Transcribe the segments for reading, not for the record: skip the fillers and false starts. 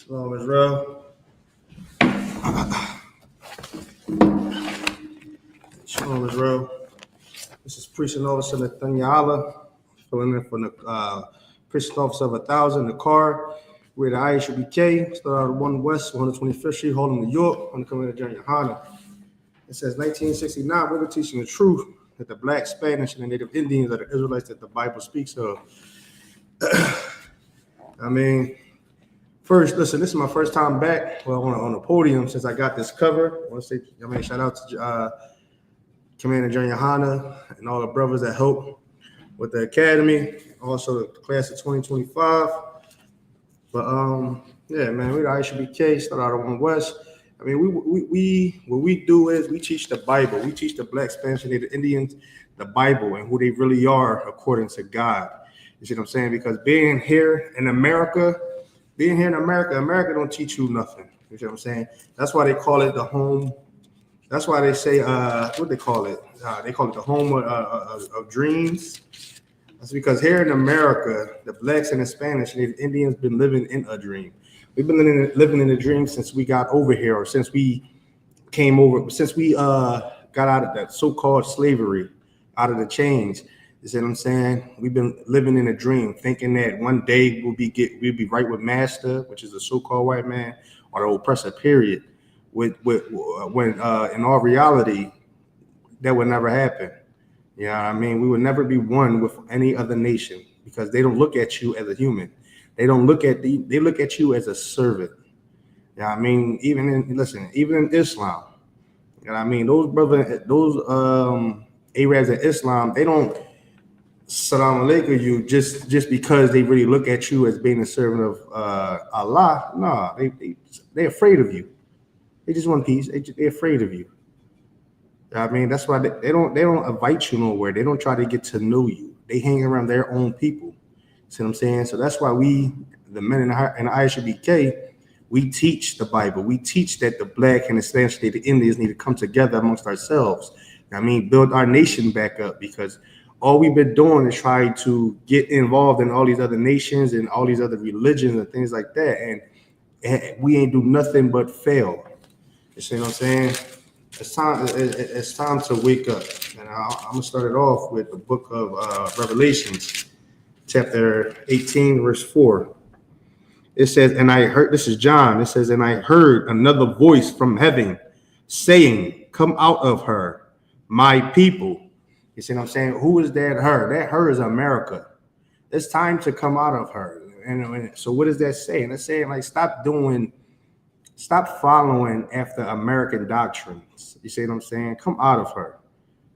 Shalom, Israel. Shalom, Israel. This is Preaching Officer NAYAAHLA, filling in for the Preaching Officer of 1,000, the car. We're the I.S.U.P.K, start out of 1 West, 125th Street, Harlem, New York. I'm coming to YAHANNA. It says 1969, we're teaching the truth that the Black, Spanish, and the Native Indians are the Israelites that the Bible speaks of. I mean, first, listen, this is my first time back, well, on the podium since I got this cover. I want to say, shout out to Commander John YAHANNA and all the brothers that helped with the academy, also the class of 2025. But yeah, man, we the I.S.U.P.K, start out of 1 West. I mean, what we do is we teach the Bible. We teach the Black, Spanish, and Native Indians the Bible and who they really are according to God. You see what I'm saying? Because being here in America, America don't teach you nothing. You see what I'm saying? That's why they call it the home. That's why they say, what they call it? They call it the home of dreams. That's because here in America, the Blacks and the Spanish and the Indians been living in a dream. We've been living in a dream since we got over here, or since we came over, since we got out of that so-called slavery, out of the chains. You see what I'm saying? We've been living in a dream, thinking that one day we'll be right with Master, which is a so-called white man, or the oppressor. Period. When in all reality, that would never happen. You know what I mean? We would never be one with any other nation because they don't look at you as a human. They don't look at they look at you as a servant. You know what I mean? Even in Islam, you know what I mean? Those brothers, those Arabs in Islam, they don't salam alaikum you just because they really look at you as being a servant of Allah. No, they're afraid of you. They just want peace. They're afraid of you. I mean, that's why they don't invite you nowhere. They don't try to get to know you. They hang around their own people. See what I'm saying? So that's why we, the men in the I.S.U.P.K, we teach the Bible. We teach that the Black and the Spanish, the Indians need to come together amongst ourselves. I mean, build our nation back up, because all we've been doing is trying to get involved in all these other nations and all these other religions and things like that. And we ain't do nothing but fail. You see what I'm saying? It's time to wake up. And I'm going to start it off with the book of Revelations, chapter 18, verse 4. It says, and I heard, this is John, it says, and I heard another voice from heaven saying, come out of her, my people. You see what I'm saying? Who is that her? That her is America. It's time to come out of her. And so what is that saying? It's saying, like, stop following after American doctrines. You see what I'm saying? Come out of her.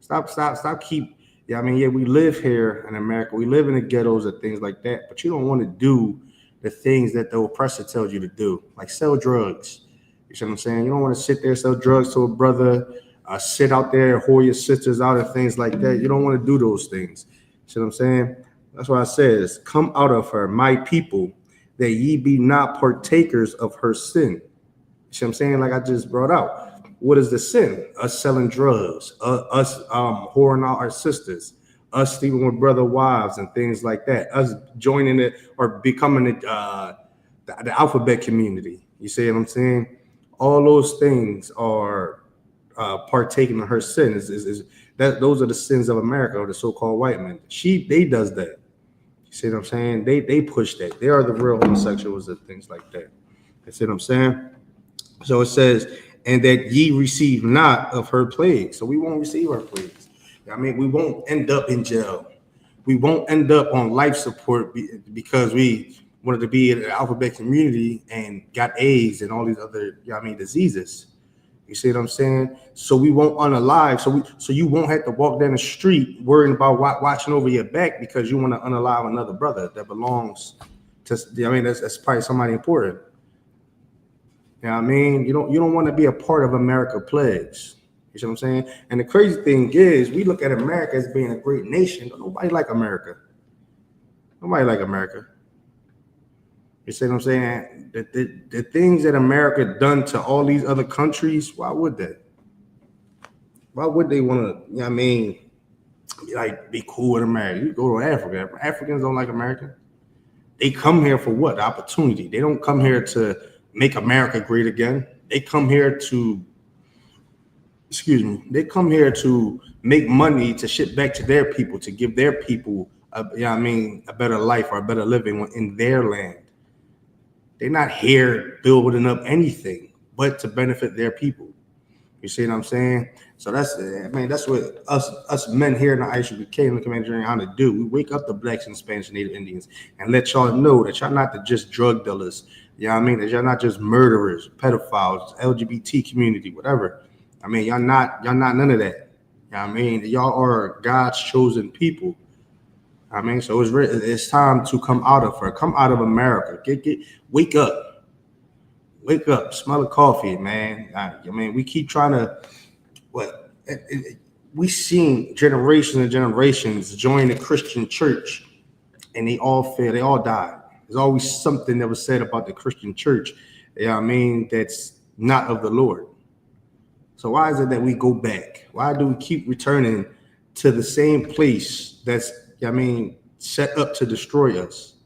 Stop keep. Yeah, I mean, yeah, we live here in America. We live in the ghettos and things like that, but you don't want to do the things that the oppressor tells you to do, like sell drugs. You see what I'm saying? You don't want to sit there, sell drugs to a brother, sit out there, whore your sisters out and things like that. You don't want to do those things. You see what I'm saying? That's why it says, come out of her, my people, that ye be not partakers of her sin. You see what I'm saying? Like I just brought out. What is the sin? Us selling drugs, us whoring out our sisters, us sleeping with brother wives and things like that, us joining it or becoming the alphabet community. You see what I'm saying? All those things are partaking of her sin. Those are the sins of America, or the so-called white man. They does that. You see what I'm saying? They push that. They are the real homosexuals and things like that. You see what I'm saying? So it says, and that ye receive not of her plagues. So we won't receive her plagues. I mean, we won't end up in jail. We won't end up on life support because we wanted to be in the alphabet community and got AIDS and all these other, diseases. You see what I'm saying? So we won't unalive. So you won't have to walk down the street worrying about watching over your back because you want to unalive another brother that belongs to. That's probably somebody important. You know what I mean? You don't want to be a part of America plagues. You see what I'm saying? And the crazy thing is, we look at America as being a great nation, but nobody like America. Nobody like America. You see what I'm saying? The things that America done to all these other countries, why would they? Why would they want to, be cool with America? You go to Africa. Africans don't like America. They come here for what? The opportunity. They don't come here to make America great again. They come here to, they come here to make money to ship back to their people, to give their people, a better life or a better living in their land. They're not here building up anything but to benefit their people. You see what I'm saying? So that's what us men here in the I.S.U.P.K and the Commander General YAHANNA do. We wake up the blacks and Spanish and Native Indians and let y'all know that y'all not just drug dealers. You know what I mean? That y'all not just murderers, pedophiles, LGBT community, whatever. I mean, y'all not none of that. You know what I mean? Y'all are God's chosen people. I mean, so it's time to come out of her. Come out of America. Wake up. Wake up. Smell the coffee, man. I mean, we keep trying to, we seen generations and generations join the Christian church, and they all failed. They all died. There's always something that was said about the Christian church, you know what I mean, that's not of the Lord. So why is it that we go back? Why do we keep returning to the same place that's, set up to destroy us?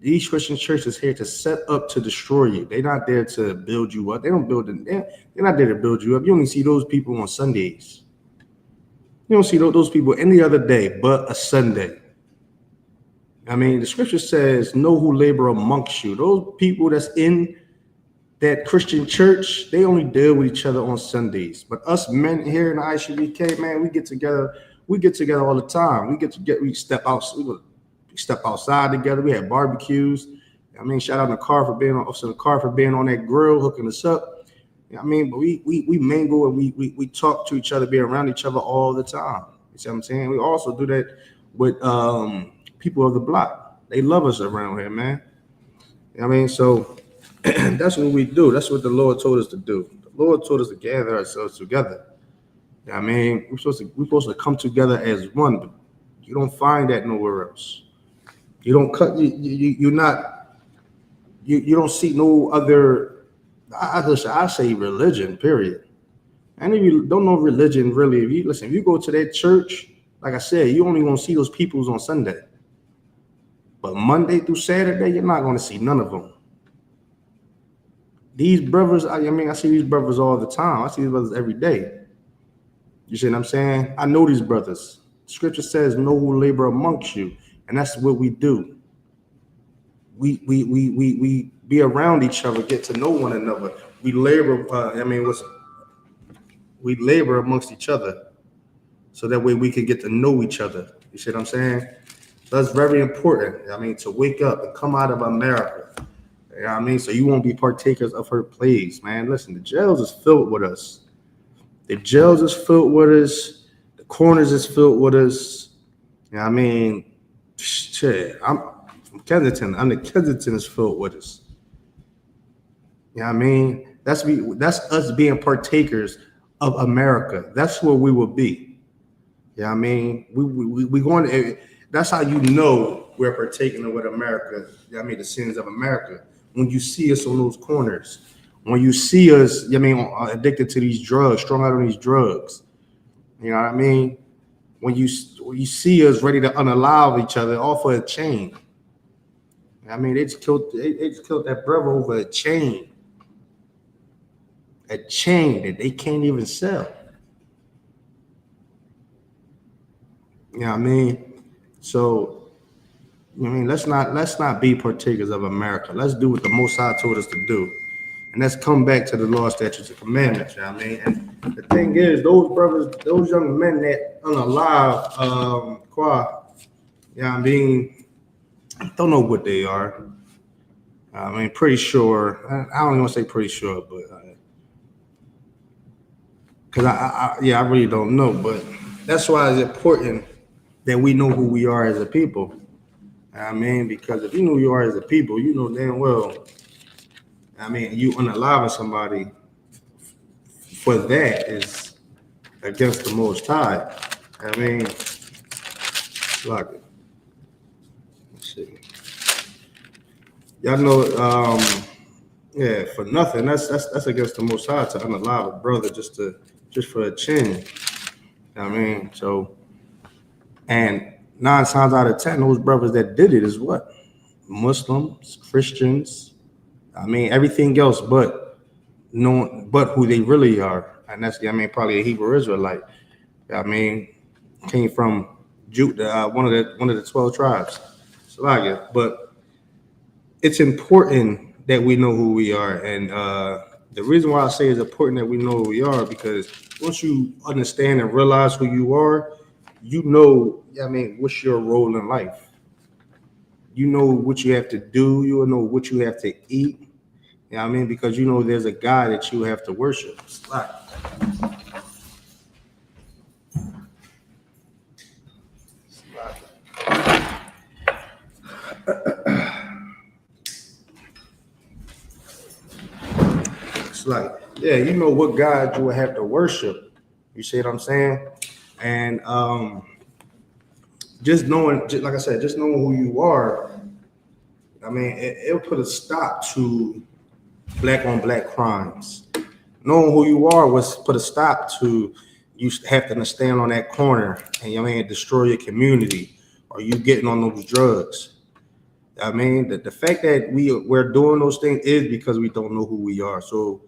These Christian churches here to set up to destroy you. They're not there to build you up. They don't build it. They're not there to build you up. You only see those people on Sundays. You don't see those people any other day but a Sunday. I mean, the scripture says, know who labor amongst you. Those people that's in that Christian church, they only deal with each other on Sundays. But us men here in the I.S.U.P.K, man, we get together. We get together all the time. We step outside together. We had barbecues. I mean, shout out to Car for being on that grill, hooking us up. I mean, but we mingle and we talk to each other, be around each other all the time. You see what I'm saying? We also do that with people of the block. They love us around here, man. I mean, so that's what we do. That's what the Lord told us to do. The Lord told us to gather ourselves together. I mean, we're supposed to come together as one, but you don't find that nowhere else. You don't cut. You don't see no other. I say religion. Period. And if you don't know religion, really, if you go to that church, like I said, you only gonna see those peoples on Sunday. But Monday through Saturday, you're not gonna see none of them. These brothers, I see these brothers all the time. I see these brothers every day. You see what I'm saying? I know these brothers. Scripture says, know who labor amongst you. And that's what we do. We be around each other, get to know one another. We labor, we labor amongst each other. So that way we can get to know each other. You see what I'm saying? So that's very important. To wake up and come out of America. You know what I mean? So you won't be partakers of her plagues, man. Listen, the jails is filled with us. The jails is filled with us. The corners is filled with us. You know what I mean? Shit, I'm from Kensington. The Kensington is filled with us. You know what I mean? That's us being partakers of America. That's where we will be. You know what I mean? We going to, that's how you know we're partaking of what America, the sins of America. When you see us on those corners. When you see us, addicted to these drugs, strung out on these drugs, you know what I mean? When you see us ready to unalive each other off of a chain. They just killed that brother over a chain that they can't even sell. You know what I mean? So, let's not be partakers of America. Let's do what the Most High told us to do. And let's come back to the law, statutes, and commandments, you know what I mean? And the thing is, those brothers, those young men that unalive, you know what I mean? I don't know what they are. Pretty sure. I don't even want to say pretty sure, but because I really don't know. But that's why it's important that we know who we are as a people. You know what I mean? Because if you know who you are as a people, you know damn well. You unaliving somebody for that is against the Most High. Look it. Let's see. Y'all know, for nothing. That's against the Most High to unalive a brother just for a chin. So, and 9 times out of 10, those brothers that did it is what? Muslims, Christians. I mean, everything else but knowing, but who they really are. And that's, I mean, probably a Hebrew Israelite. I mean, came from Judah, one of the 12 tribes. But it's important that we know who we are. And the reason why I say it's important that we know who we are, because once you understand and realize who you are, you know, I mean, what's your role in life? You know what you have to do. You know what you have to eat. You know what I mean? Because you know there's a God that you have to worship. It's like, yeah, you know what God you will have to worship. You see what I'm saying? And just knowing, like I said, just knowing who you are, I mean, it'll put a stop to black on black crimes. Knowing who you are was put a stop to you having to stand on that corner and, you know, destroy your community, or you getting on those drugs. I mean, the fact that we're doing those things is because we don't know who we are. So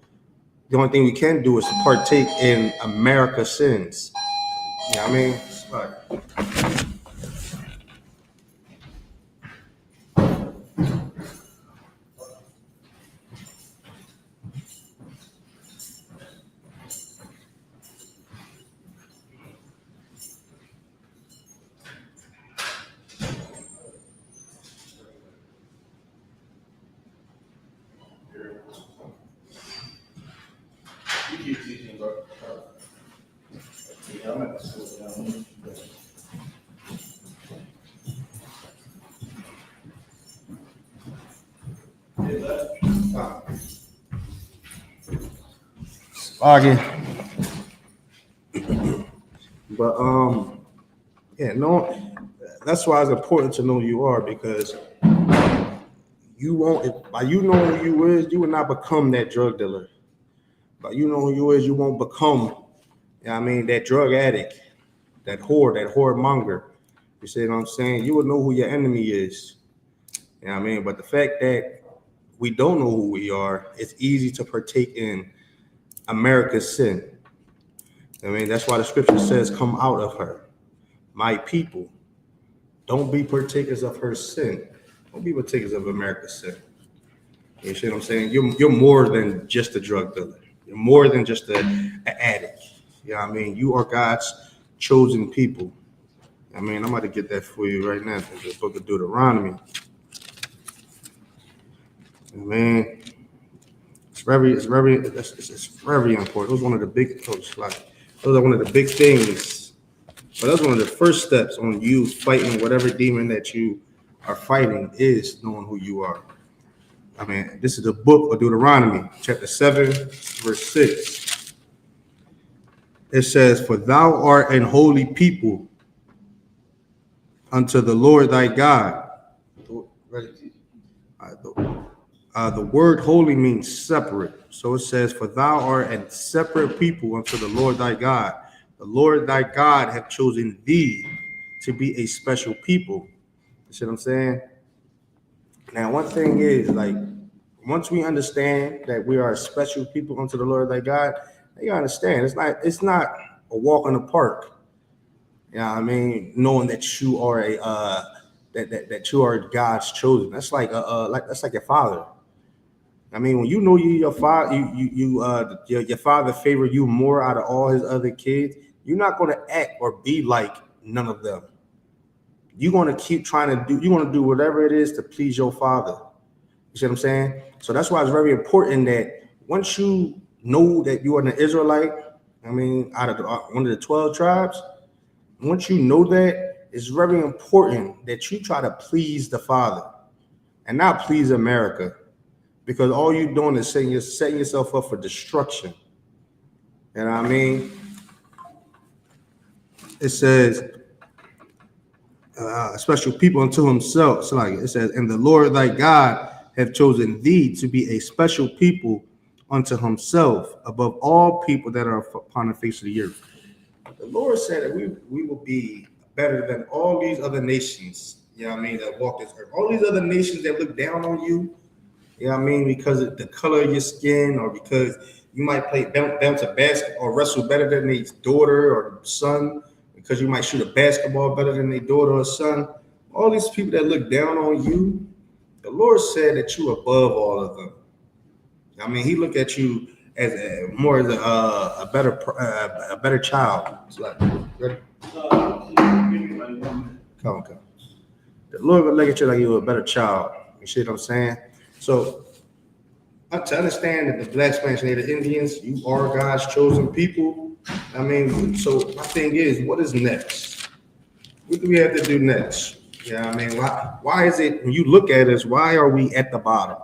the only thing we can do is to partake in America's sins. You know what I mean? You keep teaching, bro. Yeah, I'm at the school down. Foggy. But yeah, no, that's why it's important to know who you are, because you won't, by you knowing who you is, you will not become that drug dealer. By you know who you is, you won't become, you know what I mean, that drug addict, that whore monger. You see what I'm saying? You will know who your enemy is. You know what I mean? But the fact that we don't know who we are, it's easy to partake in America's sin. I mean, that's why the scripture says, come out of her, my people. Don't be partakers of her sin. Don't be partakers of America's sin. You see what I'm saying? You're more than just a drug dealer. You're more than just an addict. You know what I mean? You are God's chosen people. I mean, I'm about to get that for you right now from the book of Deuteronomy. I mean, it's very important. Those are one of the big, those are one of the big things. But that's one of the first steps on you fighting whatever demon that you are fighting, is knowing who you are. I mean, this is the book of Deuteronomy, chapter 7, verse 6. It says, for thou art an holy people unto the Lord thy God. The word holy means separate. So it says, for thou art a separate people unto the Lord thy God. The Lord thy God hath chosen thee to be a special people. You see what I'm saying? Now, one thing is, like, once we understand that we are a special people unto the Lord thy God, you understand it's not a walk in the park. You know what I mean? Knowing that you are that you are God's chosen. That's like that's like your father. I mean, when you know your father, your father favor you more out of all his other kids, you're not going to act or be like none of them. You're going to keep trying to do. You're going to do whatever it is to please your father. You see what I'm saying? So that's why it's very important that once you know that you are an Israelite, I mean, out of one of the 12 tribes, once you know that, it's very important that you try to please the Father and not please America, because all you're doing is setting yourself up for destruction. You know what I mean? It says, special people unto himself. So like it says, and the Lord thy God have chosen thee to be a special people unto himself above all people that are upon the face of the earth. The Lord said that we will be better than all these other nations, you know what I mean, that walk this earth. All these other nations that look down on you, You know what I mean? Because of the color of your skin, or because you might play bounce a basket or wrestle better than their daughter or son, because you might shoot a basketball better than their daughter or son. All these people that look down on you, the Lord said that you above all of them. I mean, He looked at you as more as a better child. It's like, come. The Lord will look at you like you're a better child. You see what I'm saying? So, to understand that the Blacks, Spanish, Native Indians, you are God's chosen people. I mean, so my thing is, what is next? What do we have to do next? Yeah, I mean, why is it when you look at us, why are we at the bottom?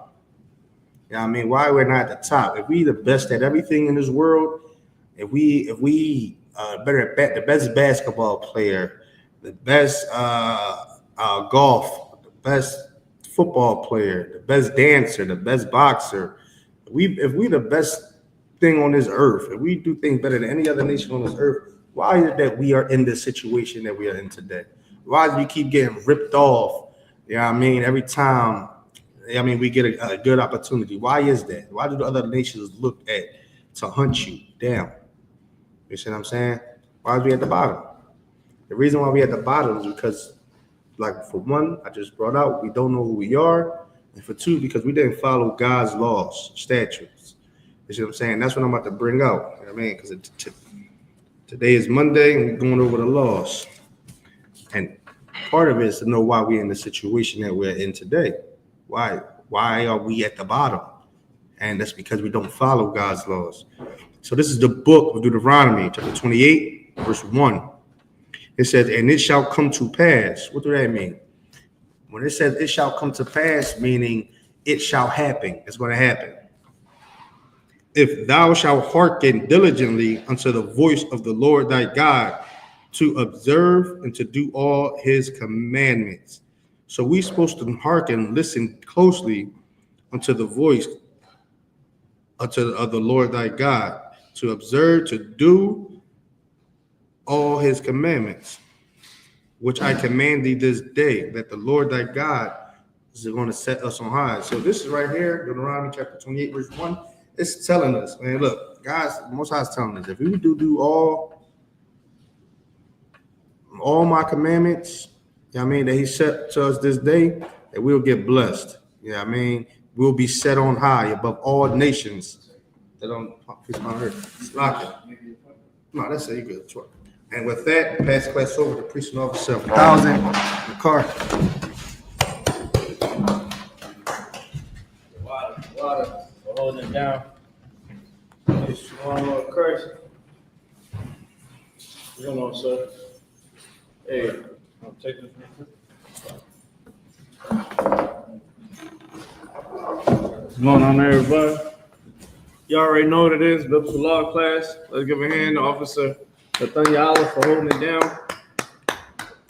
Yeah, I mean, why we're not at the top? If we the best at everything in this world, if we better at the best basketball player, the best golf, the best football player, the best dancer, the best boxer, if we the best thing on this earth, if we do things better than any other nation on this earth, why is it that we are in the situation that we are in today? Why do we keep getting ripped off? You know what I mean? Every time, I mean, we get a good opportunity. Why is that? Why do the other nations look at to hunt you down? You see what I'm saying? Why are we at the bottom? The reason why we at the bottom is because, like, for one, I just brought out, we don't know who we are. And for two, because we didn't follow God's laws, statutes. You see what I'm saying? That's what I'm about to bring out. You know what I mean? Because today is Monday and we're going over the laws. And part of it is to know why we're in the situation that we're in today. Why are we at the bottom? And that's because we don't follow God's laws. So this is the book of Deuteronomy, chapter 28, verse 1. It says, and it shall come to pass. What does that mean? When it says it shall come to pass, meaning it shall happen. It's going to happen. If thou shalt hearken diligently unto the voice of the Lord thy God, to observe and to do all his commandments. So we're supposed to hearken, listen closely unto the voice of the Lord thy God, to observe, to do all his commandments, which I command thee this day, that the Lord thy God is going to set us on high. So this is right here, Deuteronomy chapter 28, verse 1. It's telling us, man, look, guys, Most High is telling us, if we do all my commandments, you know what I mean, that he set to us this day, that we'll get blessed. You know what I mean? We'll be set on high above all nations that don't fix my earth. It's locking. No, that's it. You good. Twerk. And with that, pass the class over to priest and officer of 1,000 in the car. Water, for holding it down. It's one more curse. What's going on, sir? Hey, I'm taking this. What's going on, everybody? You already know what it is. Biblical law class. Let's give a hand to Officer NATHANIAAHLA for holding it down.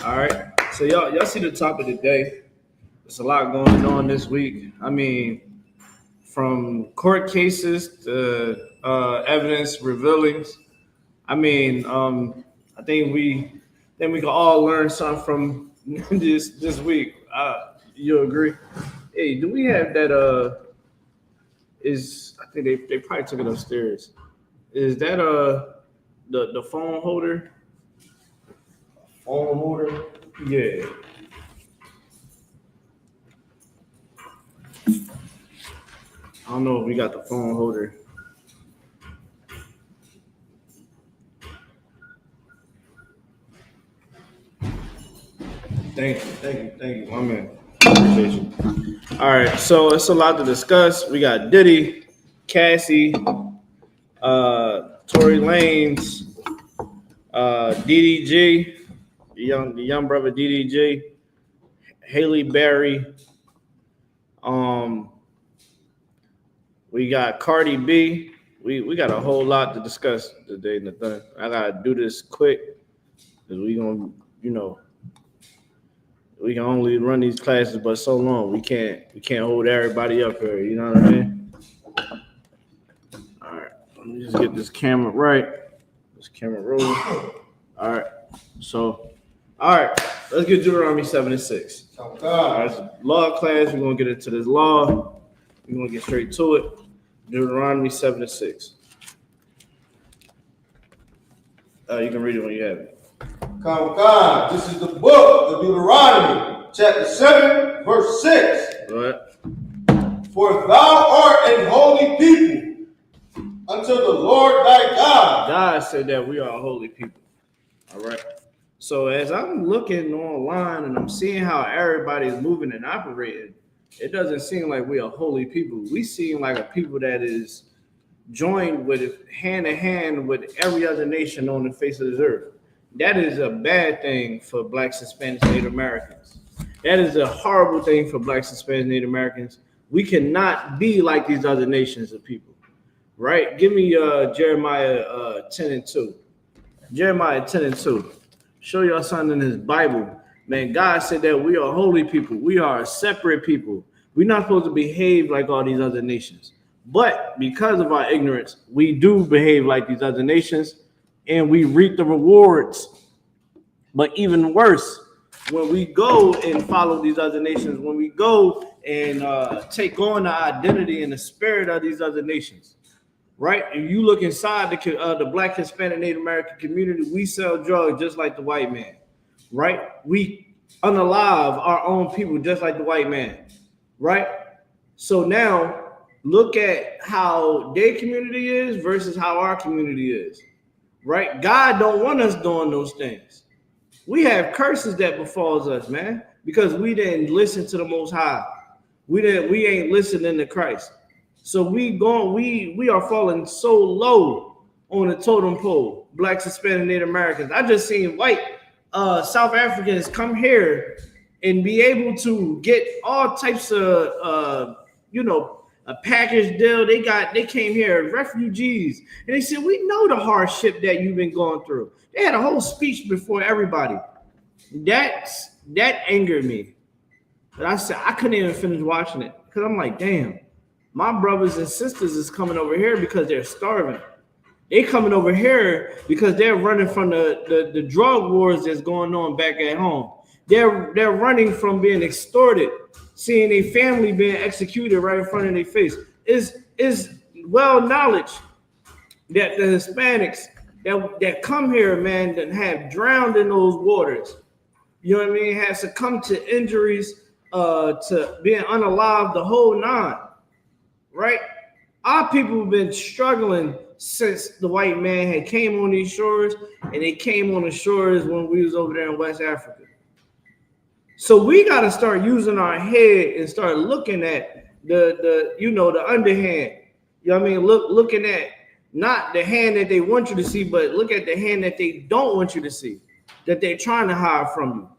All right. So y'all see the topic today. There's a lot going on this week. I mean, from court cases to evidence revealings. I mean, I think we can all learn something from this week. You agree? Hey, do we have that? I think they probably took it upstairs. Is that the phone holder? Phone holder? Yeah. I don't know if we got the phone holder. Thank you. My man. Appreciate you. All right, so it's a lot to discuss. We got Diddy, Cassie, Tory Lanez, DDG, the young brother DDG, Haley Berry. We got Cardi B. We got a whole lot to discuss today, Nathan. I gotta do this quick because we gonna, we can only run these classes but so long. We can't hold everybody up here. You know what I mean? All right, let me just get this camera right. This camera rolling. All right, let's get Deuteronomy 7 and 6. All right, so law class. We're gonna get into this law. We're going to get straight to it. Deuteronomy 7-6. You can read it when you have it. God, this is the book of Deuteronomy, chapter 7, verse 6. All right. For thou art an holy people unto the Lord thy God. God said that we are a holy people. All right. So as I'm looking online and I'm seeing how everybody's moving and operating, it doesn't seem like we are holy people. We seem like a people that is joined with hand in hand with every other nation on the face of this earth. That is a bad thing for Blacks, Hispanics, Native Americans. That is a horrible thing for Blacks, Hispanics, Native Americans. We cannot be like these other nations of people, right? Give me Jeremiah 10:2. Jeremiah 10:2. Show y'all something in his Bible. Man, God said that we are holy people. We are a separate people. We're not supposed to behave like all these other nations. But because of our ignorance, we do behave like these other nations, and we reap the rewards. But even worse, when we go and follow these other nations, when we go and take on the identity and the spirit of these other nations, right? If you look inside the Black, Hispanic, Native American community, we sell drugs just like the white man, right? We unalive our own people just like the white man, right? So now look at how their community is versus how our community is, right? God don't want us doing those things. We have curses that befalls us, man, because we didn't listen to the Most High. We ain't listening to Christ. So we are falling so low on the totem pole, Blacks, Hispanic, Native Americans. I just seen white South Africans come here and be able to get all types of a package deal. They came here, refugees, and they said, we know the hardship that you've been going through. They had a whole speech before everybody. That angered me. But I said I couldn't even finish watching it because I'm like, damn, my brothers and sisters is coming over here because they're starving. They coming over here because they're running from the drug wars that's going on back at home. They're running from being extorted, seeing a family being executed right in front of their face. Is well knowledge that the Hispanics that come here, man, that have drowned in those waters, you know what I mean, have succumbed to injuries, to being unalive, the whole nine, right? Our people have been struggling since the white man had came on these shores, and they came on the shores when we was over there in West Africa. So we got to start using our head and start looking at the underhand. You know what I mean? Looking at not the hand that they want you to see, but look at the hand that they don't want you to see, that they're trying to hide from you.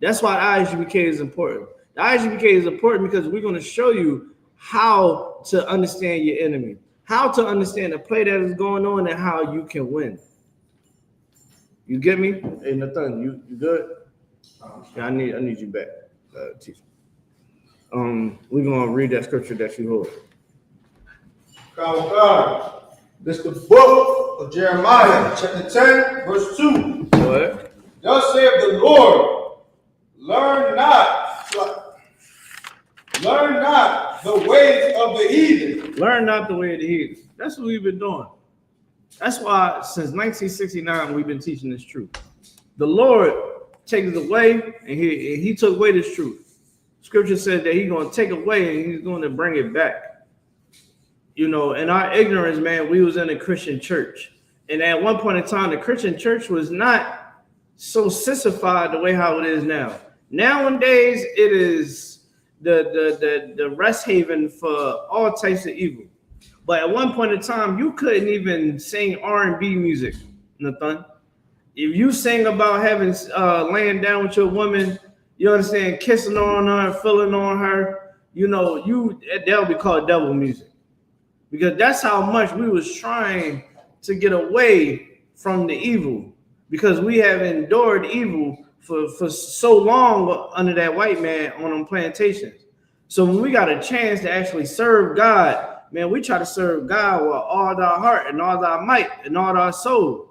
That's why I.S.U.P.K is important. The I.S.U.P.K is important because we're going to show you how to understand your enemy, how to understand the play that is going on, and how you can win. You get me? Hey, Nathan, you good? Yeah, I need you back, teacher. We're gonna read that scripture that you hold. God, this is the book of Jeremiah, chapter 10, verse 2. What? Thus saith the Lord, learn not the ways of the heathen. Learn not the way of the heathen. That's what we've been doing. That's why since 1969 we've been teaching this truth. The Lord takes it away, and he took away this truth. Scripture says that he's going to take away and he's going to bring it back. You know, in our ignorance, man, we was in a Christian church. And at one point in time, the Christian church was not so sissified the way how it is now. Nowadays, it is the rest haven for all types of evil. But at one point in time, you couldn't even sing R&B music, Nathan. If you sing about having laying down with your woman, you understand, kissing on her, feeling on her, that'll be called devil music. Because that's how much we was trying to get away from the evil. Because we have endured evil for so long under that white man on them plantations. So when we got a chance to actually serve God, man, we try to serve God with all our heart and all our might and all our soul.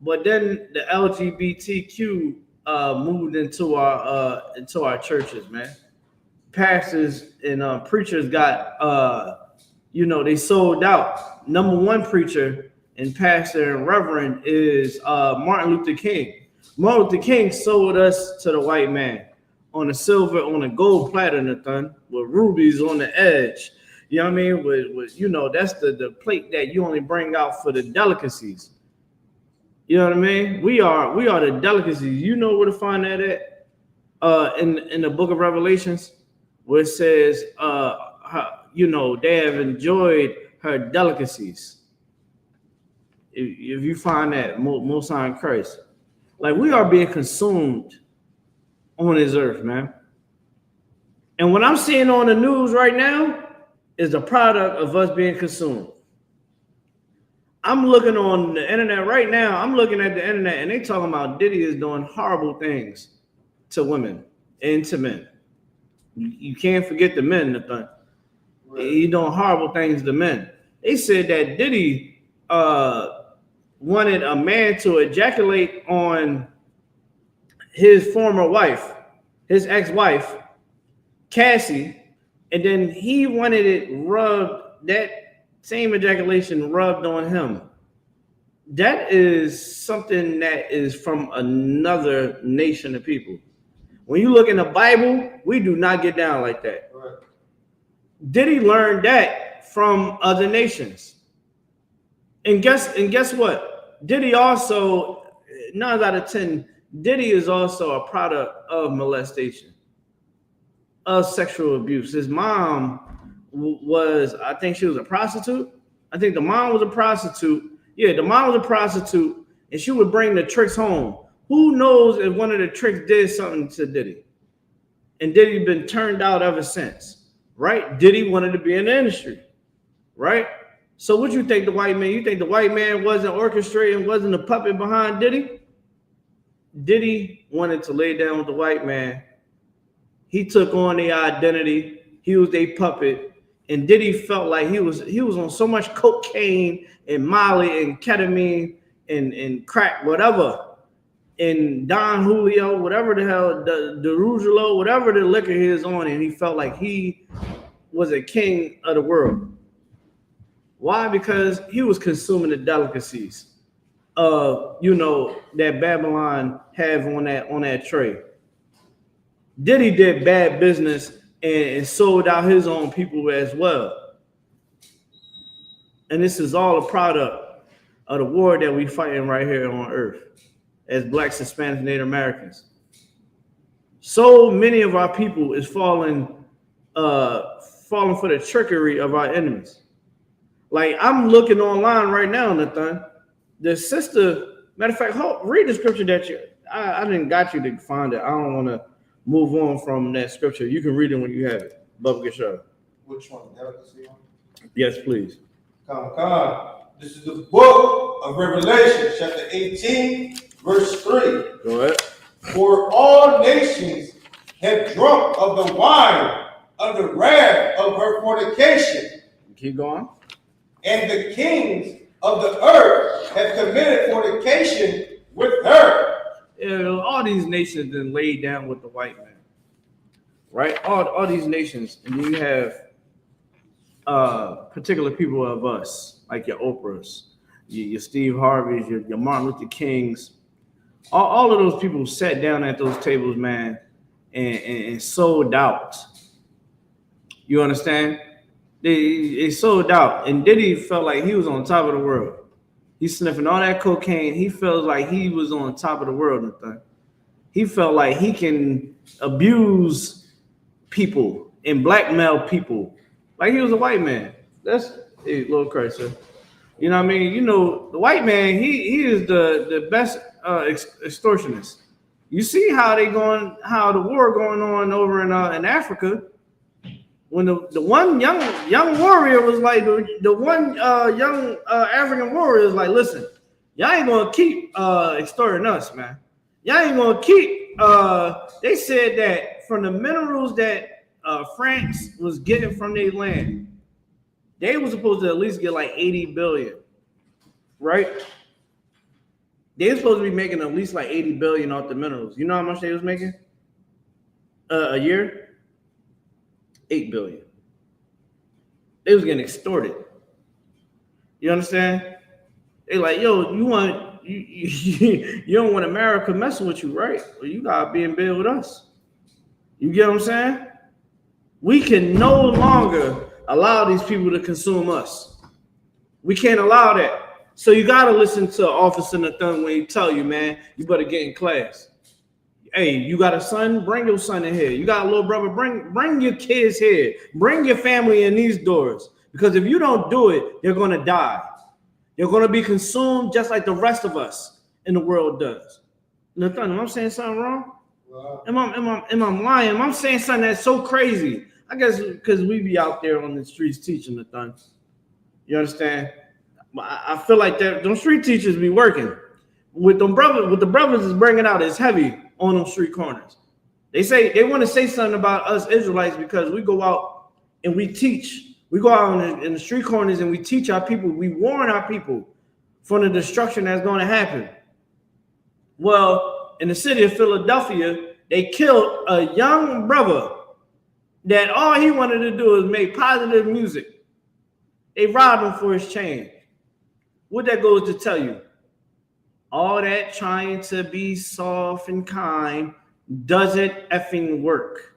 But then the LGBTQ moved into our churches, man. pastors and preachers got, they sold out. Number one preacher and pastor and reverend is Martin Luther King. Martin Luther King sold us to the white man on a silver, on a gold platter, Nathan, with rubies on the edge. You know what I mean? With that's the plate that you only bring out for the delicacies. You know what I mean? We are the delicacies. You know where to find that at? In the book of Revelations, where it says, they have enjoyed her delicacies. If you find that, Most High in Christ. Like, we are being consumed on this earth, man. And what I'm seeing on the news right now is the product of us being consumed. I'm looking on the internet right now. I'm looking at the internet, and they talking about Diddy is doing horrible things to women and to men. You can't forget the men, Nathan. Right. He's doing horrible things to men. They said that Diddy wanted a man to ejaculate on his former wife, his ex-wife, Cassie, and then he wanted it rubbed, that same ejaculation rubbed on him. That is something that is from another nation of people. When you look in the Bible, we do not get down like that. Right. Diddy learned that from other nations. And guess what? Diddy also, 9 out of 10, Diddy is also a product of molestation, of sexual abuse. His mom was, I think she was a prostitute. I think the mom was a prostitute. Yeah, the mom was a prostitute, and she would bring the tricks home. Who knows if one of the tricks did something to Diddy? And Diddy been turned out ever since, right? Diddy wanted to be in the industry, right? So what you think the white man? You think the white man wasn't orchestrating, wasn't a puppet behind Diddy? Diddy wanted to lay down with the white man. He took on their identity. He was their puppet. And Diddy felt like he was on so much cocaine and Molly and ketamine and crack, whatever, and Don Julio, whatever the hell, the Rugolo, whatever the liquor he is on, and he felt like he was a king of the world. Why? Because he was consuming the delicacies of, that Babylon have on that tray. Diddy did bad business and sold out his own people as well. And this is all a product of the war that we fighting right here on earth as Blacks, Hispanics, Native Americans. So many of our people is falling for the trickery of our enemies. Like, I'm looking online right now, Nathan. The sister, matter of fact, read the scripture that I didn't got you to find it. I don't want to move on from that scripture. You can read it when you have it. Bubba Gashar. Which one? Delicacy one? Yes, please. Come. This is the book of Revelation, chapter 18, verse 3. Go ahead. For all nations have drunk of the wine of the wrath of her fornication. Keep going. And the kings of the earth have committed fornication with her. Yeah, all these nations then laid down with the white man, right? All these nations, and then you have particular people of us, like your Oprahs, your Steve Harveys, your Martin Luther Kings. All of those people sat down at those tables, man, and sold out. You understand? They sold out, and Diddy felt like he was on top of the world. He's sniffing all that cocaine. He felt like he was on top of the world. He felt like he can abuse people and blackmail people like he was a white man. That's a little crazy. You know what I mean? The white man, he is the best extortionist. You see how the war going on over in Africa. When the one young warrior was like, the one young African warrior was like, listen, y'all ain't gonna keep extorting us, man. Y'all ain't gonna keep. They said that from the minerals that France was getting from their land, they were supposed to at least get like 80 billion, right? They were supposed to be making at least like 80 billion off the minerals. You know how much they was making a year? 8 billion. They was getting extorted. You understand? They like, yo, you don't want America messing with you, right? Well, you gotta be in bed with us. You get what I'm saying? We can no longer allow these people to consume us. We can't allow that. So you gotta listen to Officer Nathan when he tell you, man, you better get in class. Hey, you got a son? Bring your son in here. You got a little brother? Bring your kids here. Bring your family in these doors. Because if you don't do it, they're gonna die. They're gonna be consumed just like the rest of us in the world does. Nathan, am I saying something wrong? Am I lying? Am I saying something that's so crazy? I guess because we be out there on the streets teaching Nathan. You understand? I feel like that them street teachers be working. With the brothers is bringing out is heavy on them street corners. They say they want to say something about us Israelites because we go out and we teach. We go out in the street corners and we teach our people. We warn our people from the destruction that's going to happen. Well, in the city of Philadelphia, they killed a young brother that all he wanted to do is make positive music. They robbed him for his change. What that goes to tell you? All that trying to be soft and kind doesn't effing work.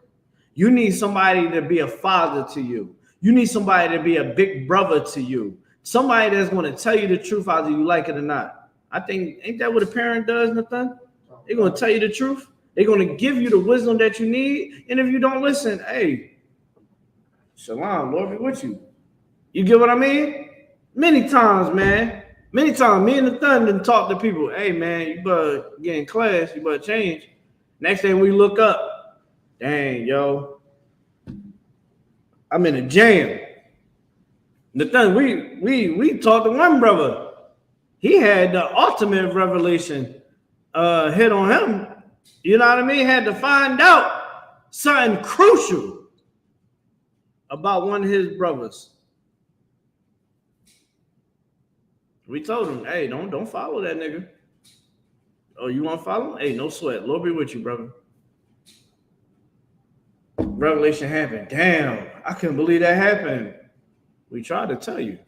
You need somebody to be a father to you. You need somebody to be a big brother to you. Somebody that's going to tell you the truth either you like it or not. I think, ain't that what a parent does, Nathan? They're going to tell you the truth. They're going to give you the wisdom that you need. And if you don't listen, hey, shalom, Lord be with you. You get what I mean? Many times, man. Many times, me and Nathan didn't talk to people. Hey, man, you better get in class. You better change. Next thing we look up, dang, yo, I'm in a jam. Nathan, we talked to one brother. He had the ultimate revelation hit on him. You know what I mean? Had to find out something crucial about one of his brothers. We told him, hey, don't follow that nigga. Oh, you want to follow him? Hey, no sweat. Lord be with you, brother. Revelation happened. Damn, I couldn't believe that happened. We tried to tell you.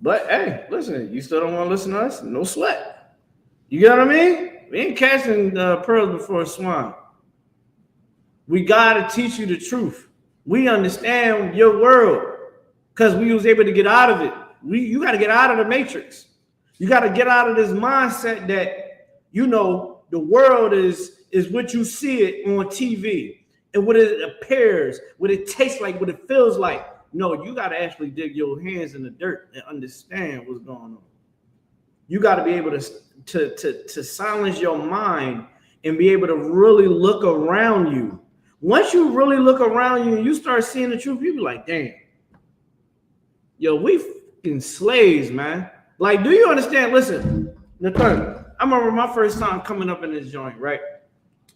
But hey, listen, you still don't want to listen to us? No sweat. You get what I mean? We ain't casting pearls before swine. We got to teach you the truth. We understand your world because we was able to get out of it. You got to get out of the matrix. You got to get out of this mindset that, you know, the world is what you see it on TV and what it appears, what it tastes like, what it feels like. No, you got to actually dig your hands in the dirt and understand what's going on. You got to be able to silence your mind and be able to really look around you. Once you really look around you and you start seeing the truth, you be like, damn, yo, we fucking slaves, man. Like, do you understand? Listen, Nathan, I remember my first time coming up in this joint, right?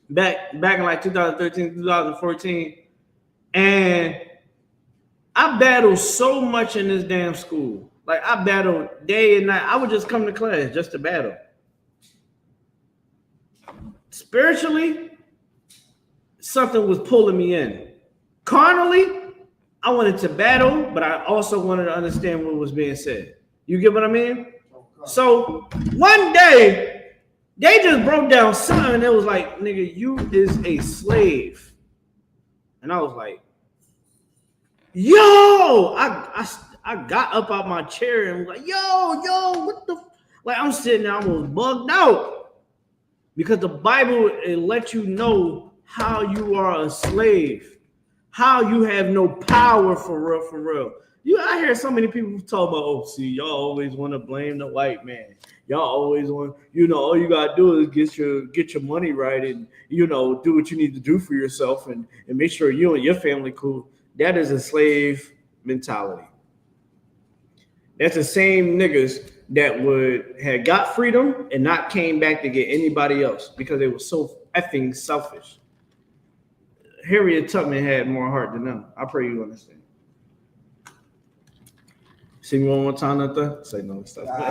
Back in like 2013, 2014. And I battled so much in this damn school. Like, I battled day and night. I would just come to class just to battle. Spiritually, something was pulling me in. Carnally, I wanted to battle, but I also wanted to understand what was being said. You get what I mean? So one day, they just broke down something and it was like, nigga, you is a slave. And I was like, yo, I got up out my chair and was like, yo, what the? Like, I'm sitting there, I was bugged out. Because the Bible, it lets you know how you are a slave. How you have no power for real. I hear so many people talk about, oh, see, y'all always want to blame the white man. Y'all always want, all you gotta do is get your money right and do what you need to do for yourself and make sure you and your family cool. That is a slave mentality. That's the same niggas that had got freedom and not came back to get anybody else because they were so effing selfish. Harriet Tubman had more heart than them. I pray you understand. See me one more time, Nathan? Say no, stop. I'll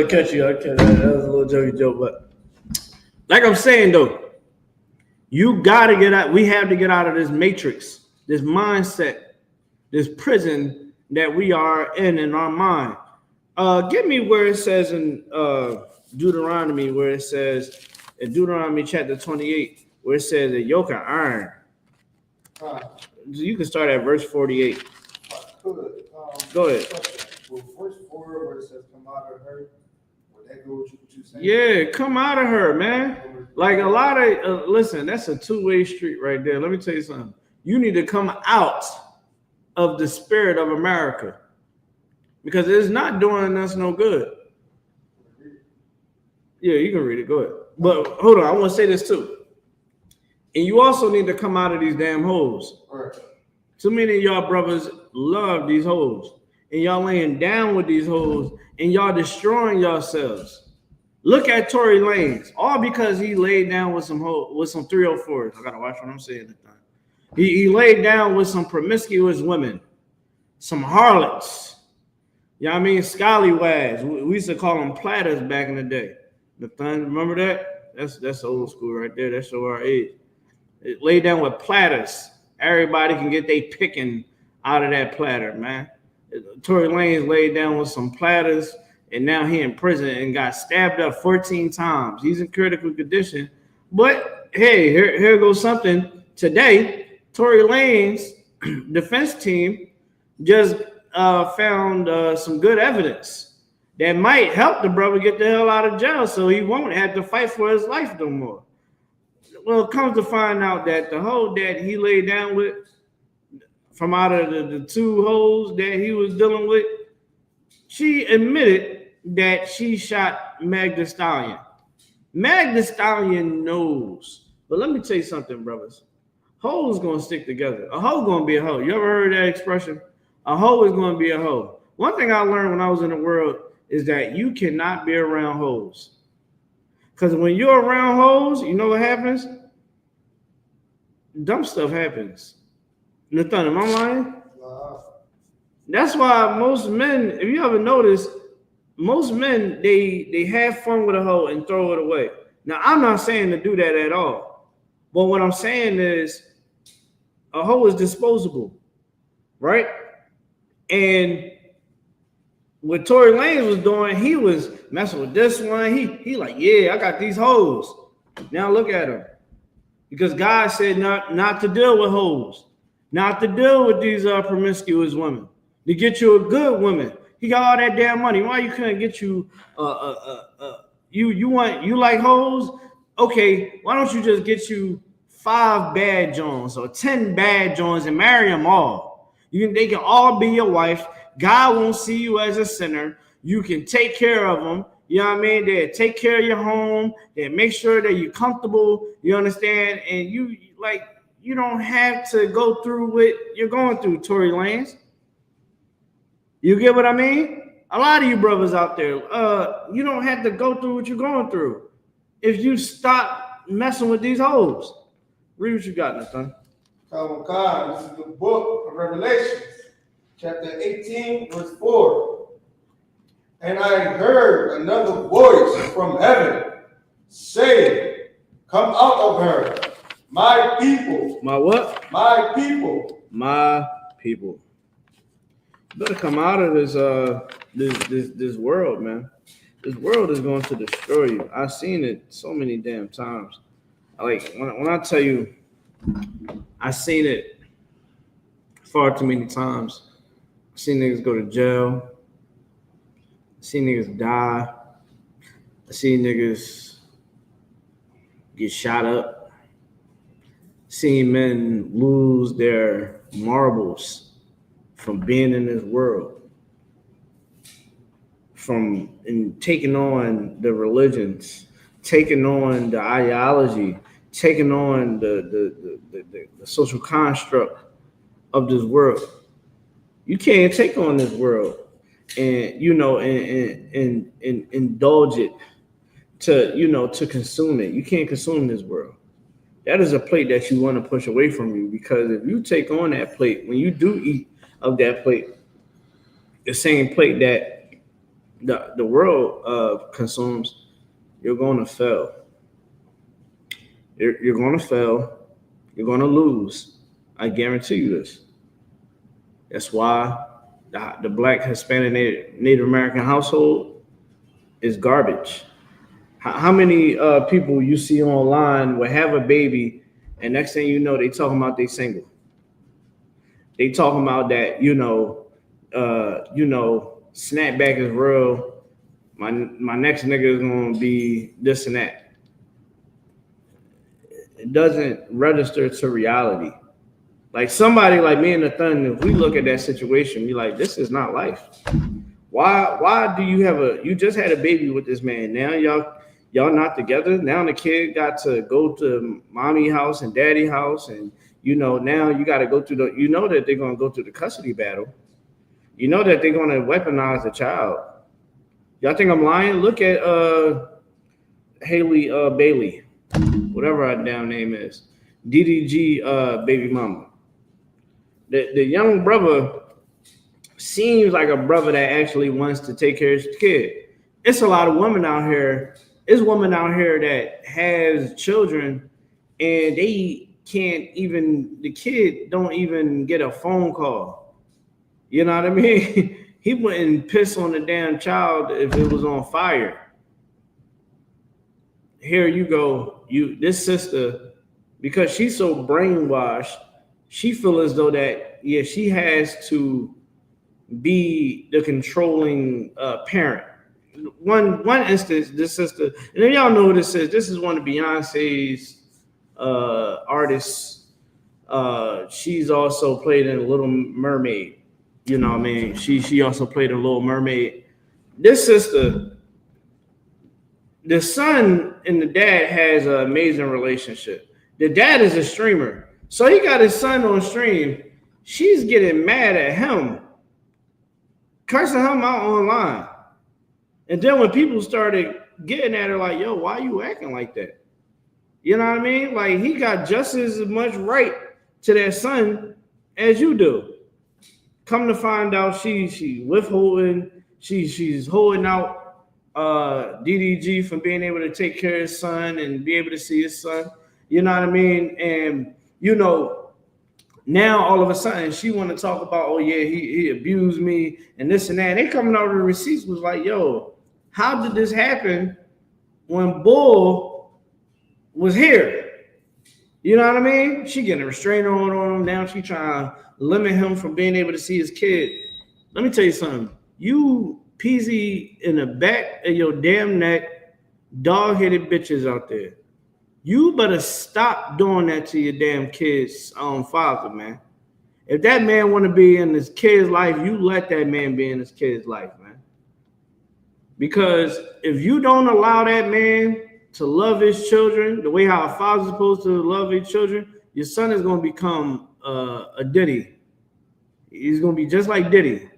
catch you. That was a little jokey joke, but like I'm saying though, You gotta get out. We have to get out of this matrix, this mindset, this prison that we are in our mind. Give me where it says in Deuteronomy, where it says in Deuteronomy chapter 28, where it says a yoke of iron. You can start at verse 48. Go ahead. Well, verse 4, where it says, "Come out of her," would that go with what you saying? Yeah, come out of her, man. Like a lot of listen, that's a two-way street right there. Let me tell you something. You need to come out of the spirit of America because it's not doing us no good. Yeah, you can read it. Go ahead. But hold on, I want to say this too. And you also need to come out of these damn hoes. Right. Too many of y'all brothers love these hoes, and y'all laying down with these hoes, and y'all destroying yourselves. Look at Tory Lanez, all because he laid down with some 304s. I gotta watch what I'm saying this time. He laid down with some promiscuous women, some harlots. You know what I mean? Scallywags. We used to call them platters back in the day. Remember that? That's old school right there. That show our age. It laid down with platters. Everybody can get their picking out of that platter, man. Tory Lanez laid down with some platters, and now he in prison and got stabbed up 14 times. He's in critical condition. But hey, here goes something. Today, Tory Lanez's defense team just found some good evidence that might help the brother get the hell out of jail so he won't have to fight for his life no more. Well, it comes to find out that the hoe that he laid down with from out of the two hoes that he was dealing with, she admitted that she shot Meg Thee Stallion. Meg Thee Stallion knows. But let me tell you something, brothers. Hoes gonna stick together. A hoe gonna be a hoe. You ever heard that expression? A hoe is gonna be a hoe. One thing I learned when I was in the world is that you cannot be around hoes. Because when you're around hoes, you know what happens? Dumb stuff happens. Nathan, am I lying? That's why most men, if you ever notice, most men, they have fun with a hoe and throw it away. Now, I'm not saying to do that at all. But what I'm saying is a hoe is disposable, right? And what Tory Lanez was doing, he was messing with this one. He like, yeah, I got these hoes. Now look at him. Because God said not to deal with hoes, not to deal with these promiscuous women, to get you a good woman. He got all that damn money. Why you couldn't get you you like hoes? Okay, why don't you just get you 5 bad Jones or 10 bad Jones and marry them all? They can all be your wife. God won't see you as a sinner. You can take care of them. You know what I mean? They'll take care of your home. They'll make sure that you're comfortable. You understand? And you don't have to go through what you're going through, Tory Lanez. You get what I mean? A lot of you brothers out there, you don't have to go through what you're going through if you stop messing with these hoes. Read what you got, Nathan. God, this is the book of Revelation, chapter 18, verse 4. And I heard another voice from heaven saying, "Come out of her, my people." My what? My people. My people. You better come out of this world, man. This world is going to destroy you. I've seen it so many damn times. Like when I tell you, I've seen it far too many times. I've seen niggas go to jail. I've seen niggas die. I've seen niggas get shot up. I've seen men lose their marbles from being in this world, from taking on the religions, taking on the ideology, taking on the social construct of this world. You can't take on this world and indulge it to consume it. You can't consume this world. That is a plate that you want to push away from you, because if you take on that plate, when you do eat of that plate, the same plate that the world consumes, you're going to fail. You're going to fail. You're going to lose. I guarantee you this. That's why the Black, Hispanic, Native American household is garbage. How many people you see online will have a baby, and next thing you know, they talking about they single. They talking about that, snapback is real. My next nigga is gonna be this and that. It doesn't register to reality. Like somebody like me and the Thun, if we look at that situation, we like, this is not life. Why do you just had a baby with this man? Now y'all not together. Now the kid got to go to mommy house and daddy house, and now you got to go through that they're gonna go through the custody battle. You know that they're gonna weaponize the child. Y'all think I'm lying? Look at Haley Bailey, whatever her damn name is, DDG baby mama. The young brother seems like a brother that actually wants to take care of his kid. It's a lot of women out here. There's women out here that has children and they can't even, the kid don't even get a phone call. You know what I mean? He wouldn't piss on the damn child if it was on fire. Here you go. This sister, because she's so brainwashed, she feels as though that, she has to be the controlling parent. One instance, this sister, and then y'all know who this is. This is one of Beyonce's artists. She's also played in Little Mermaid. You know what I mean? She also played in Little Mermaid. This sister, the son and the dad has an amazing relationship. The dad is a streamer. So he got his son on stream. She's getting mad at him, cursing him out online. And then when people started getting at her, like, yo, why you acting like that? You know what I mean? Like, he got just as much right to that son as you do. Come to find out, she withholding, she's holding out DDG from being able to take care of his son and be able to see his son. You know what I mean? And now all of a sudden she want to talk about, oh yeah, he abused me and this and that. And they coming out with the receipts was like, yo, how did this happen when Bull was here? You know what I mean? She getting a restraining order on him. Now she trying to limit him from being able to see his kid. Let me tell you something. You peasy in the back of your damn neck, dog-headed bitches out there. You better stop doing that to your damn kid's father, man. If that man want to be in his kid's life, you let that man be in his kid's life, man. Because if you don't allow that man to love his children the way how a father's supposed to love his children, your son is going to become a Diddy. He's going to be just like Diddy,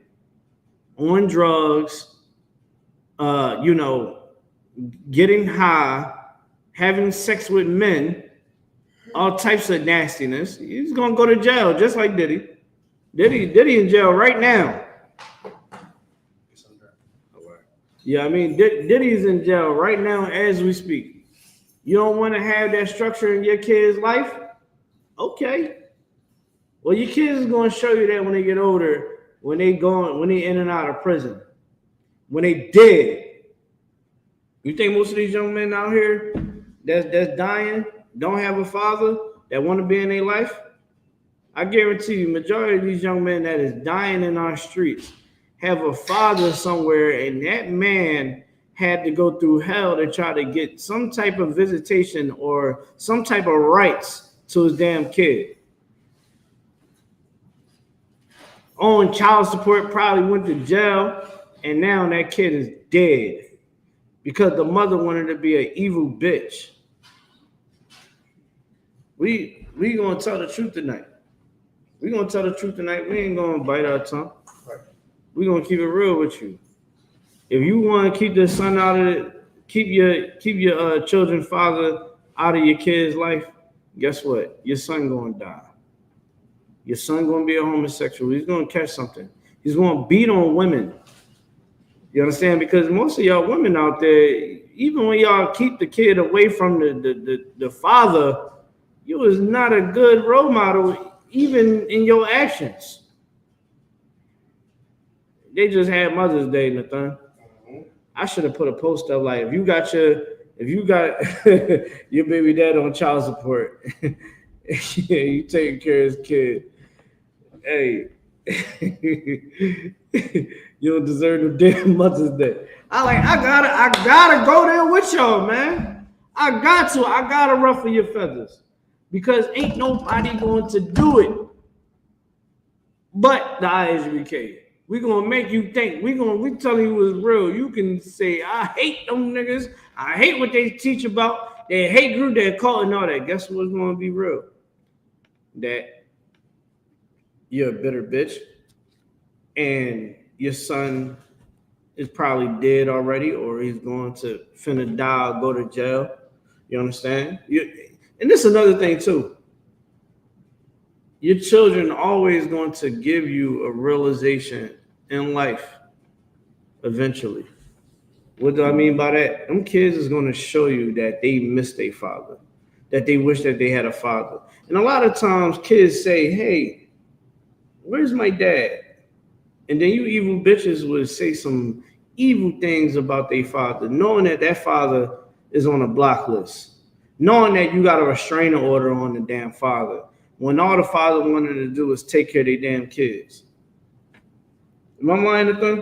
on drugs, getting high, having sex with men, all types of nastiness. He's going to go to jail just like Diddy. Diddy in jail right now. Yeah, I mean, Diddy's in jail right now as we speak. You don't want to have that structure in your kid's life? Okay. Well, your kids is going to show you that when they get older, when they in and out of prison, when they dead. You think most of these young men out here that's dying don't have a father that want to be in their life? I guarantee you, majority of these young men that is dying in our streets have a father somewhere, and that man had to go through hell to try to get some type of visitation or some type of rights to his damn kid. On child support, probably went to jail, and now that kid is dead because the mother wanted to be an evil bitch. We gonna tell the truth tonight. We gonna tell the truth tonight. We ain't gonna bite our tongue. We're gonna keep it real with you. If you want to keep the son out of it, keep your children's father out of your kid's life, guess what? Your son gonna die. Your son gonna be a homosexual. He's gonna catch something. He's gonna beat on women. You understand? Because most of y'all women out there, even when y'all keep the kid away from the father, you is not a good role model, even in your actions. They just had Mother's Day, Nathan. I should have put a post up like, if you got your baby dad on child support, yeah, you taking care of his kid. Hey, you don't deserve no damn Mother's Day. I gotta go there with y'all, man. I gotta ruffle your feathers because ain't nobody going to do it but the I.S.U.P.K. We gonna make you think. We telling you it's real. You can say, I hate them niggas. I hate what they teach about. They hate group, they're called and all that. Guess what's gonna be real? That you're a bitter bitch, and your son is probably dead already, or he's going to finna die or go to jail. You understand? And this is another thing too. Your children are always going to give you a realization in life eventually. What do I mean by that? Them kids is going to show you that they miss their father, that they wish that they had a father. And a lot of times kids say, hey, where's my dad? And then you evil bitches would say some evil things about their father, knowing that that father is on a block list, knowing that you got a restraining order on the damn father, when all the father wanted to do is take care of their damn kids. Am I lying to them?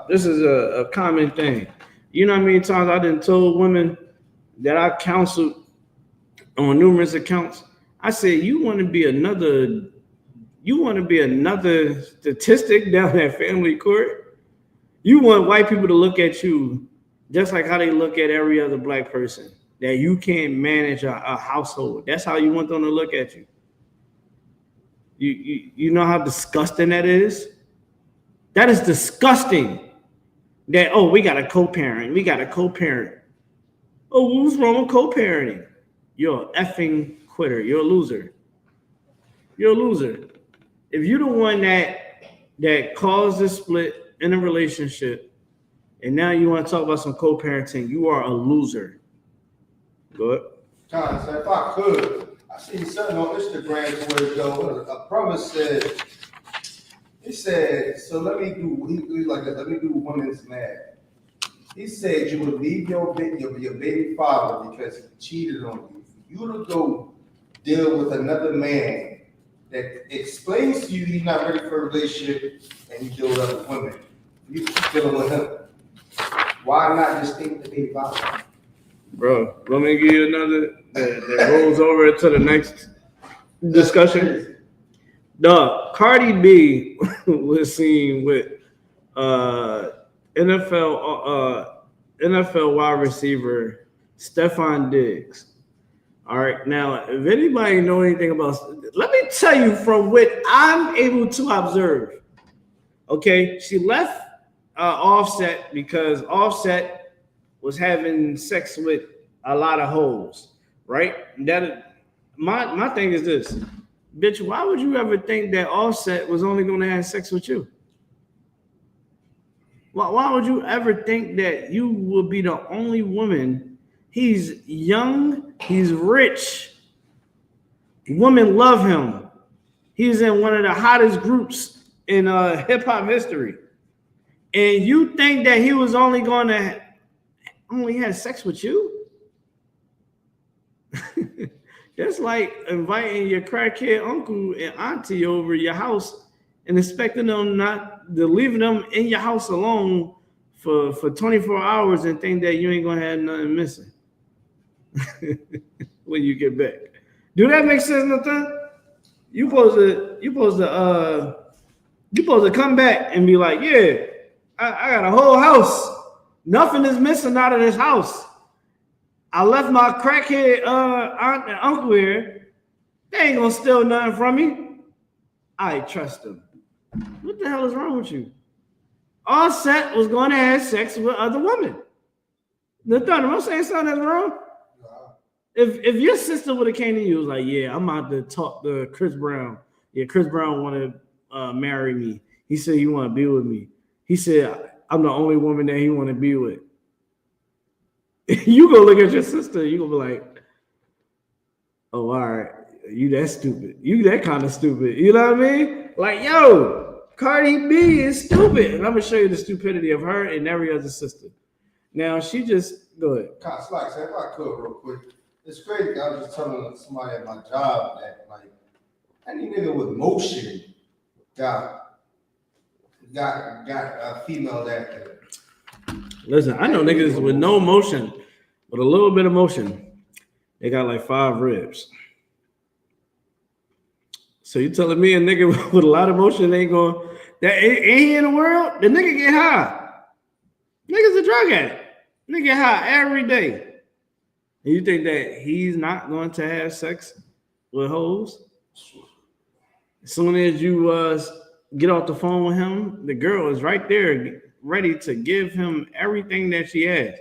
This is a common thing. You know how many times I done told women that I counseled on numerous accounts, I said, you want to be another statistic down at family court? You want white people to look at you just like how they look at every other black person, that you can't manage a household. That's how you want them to look at you. You know how disgusting that is? That is disgusting. That, oh, we got a co-parent. Oh, what's wrong with co-parenting? You're an effing quitter. You're a loser. If you're the one that caused the split in a relationship, and now you want to talk about some co-parenting, you are a loser. Go ahead. John, so if I could, I seen something on Instagram where a brother said, he said, so let me do women's math. He said you would leave your baby father because he cheated on you. For you to go deal with another man that explains to you he's not ready for a relationship and you deal with other women. You keep dealing with him. Why not just think the baby father? Bro, let me give you another that rolls over to the next discussion. Cardi B was seen with NFL wide receiver Stephon Diggs. All right, now if anybody know anything about, let me tell you from what I'm able to observe. Okay, she left Offset because Offset was having sex with a lot of hoes, right? That my thing is this, bitch. Why would you ever think that Offset was only going to have sex with you? Why would you ever think that you will be the only woman? He's young, he's rich. Women love him. He's in one of the hottest groups in hip hop history, and you think that he was only going to have sex with you? That's like inviting your crackhead uncle and auntie over your house and expecting them leaving them in your house alone for 24 hours and think that you ain't gonna have nothing missing when you get back. Do that make sense, Nathan? You supposed to come back and be like, yeah, I got a whole house. Nothing is missing out of this house. I left my crackhead aunt and uncle here. They ain't gonna steal nothing from me. I trust them. What the hell is wrong with you? Offset was going to have sex with other women. Nathan, am I saying something that's wrong? If your sister would have came to you, was like, yeah, I'm about to talk to Chris Brown. Yeah, Chris Brown want to marry me. He said he want to be with me. He said, I'm the only woman that he want to be with. You go look at your sister, you gonna be like, oh, all right, you that stupid. You that kind of stupid. You know what I mean? Like, yo, Cardi B is stupid. And I'm gonna show you the stupidity of her and every other sister. Now she just go ahead. Kind of like, if I could real quick. It's crazy. I was just telling somebody at my job that like any nigga with motion got a female that. Listen, I know niggas with no motion, with a little bit of motion, they got like 5 ribs. So you telling me a nigga with a lot of motion ain't going, that ain't he in the world? The nigga get high. Nigga's a drug addict. Nigga get high every day. And you think that he's not going to have sex with hoes? As soon as you get off the phone with him, the girl is right there, ready to give him everything that she has.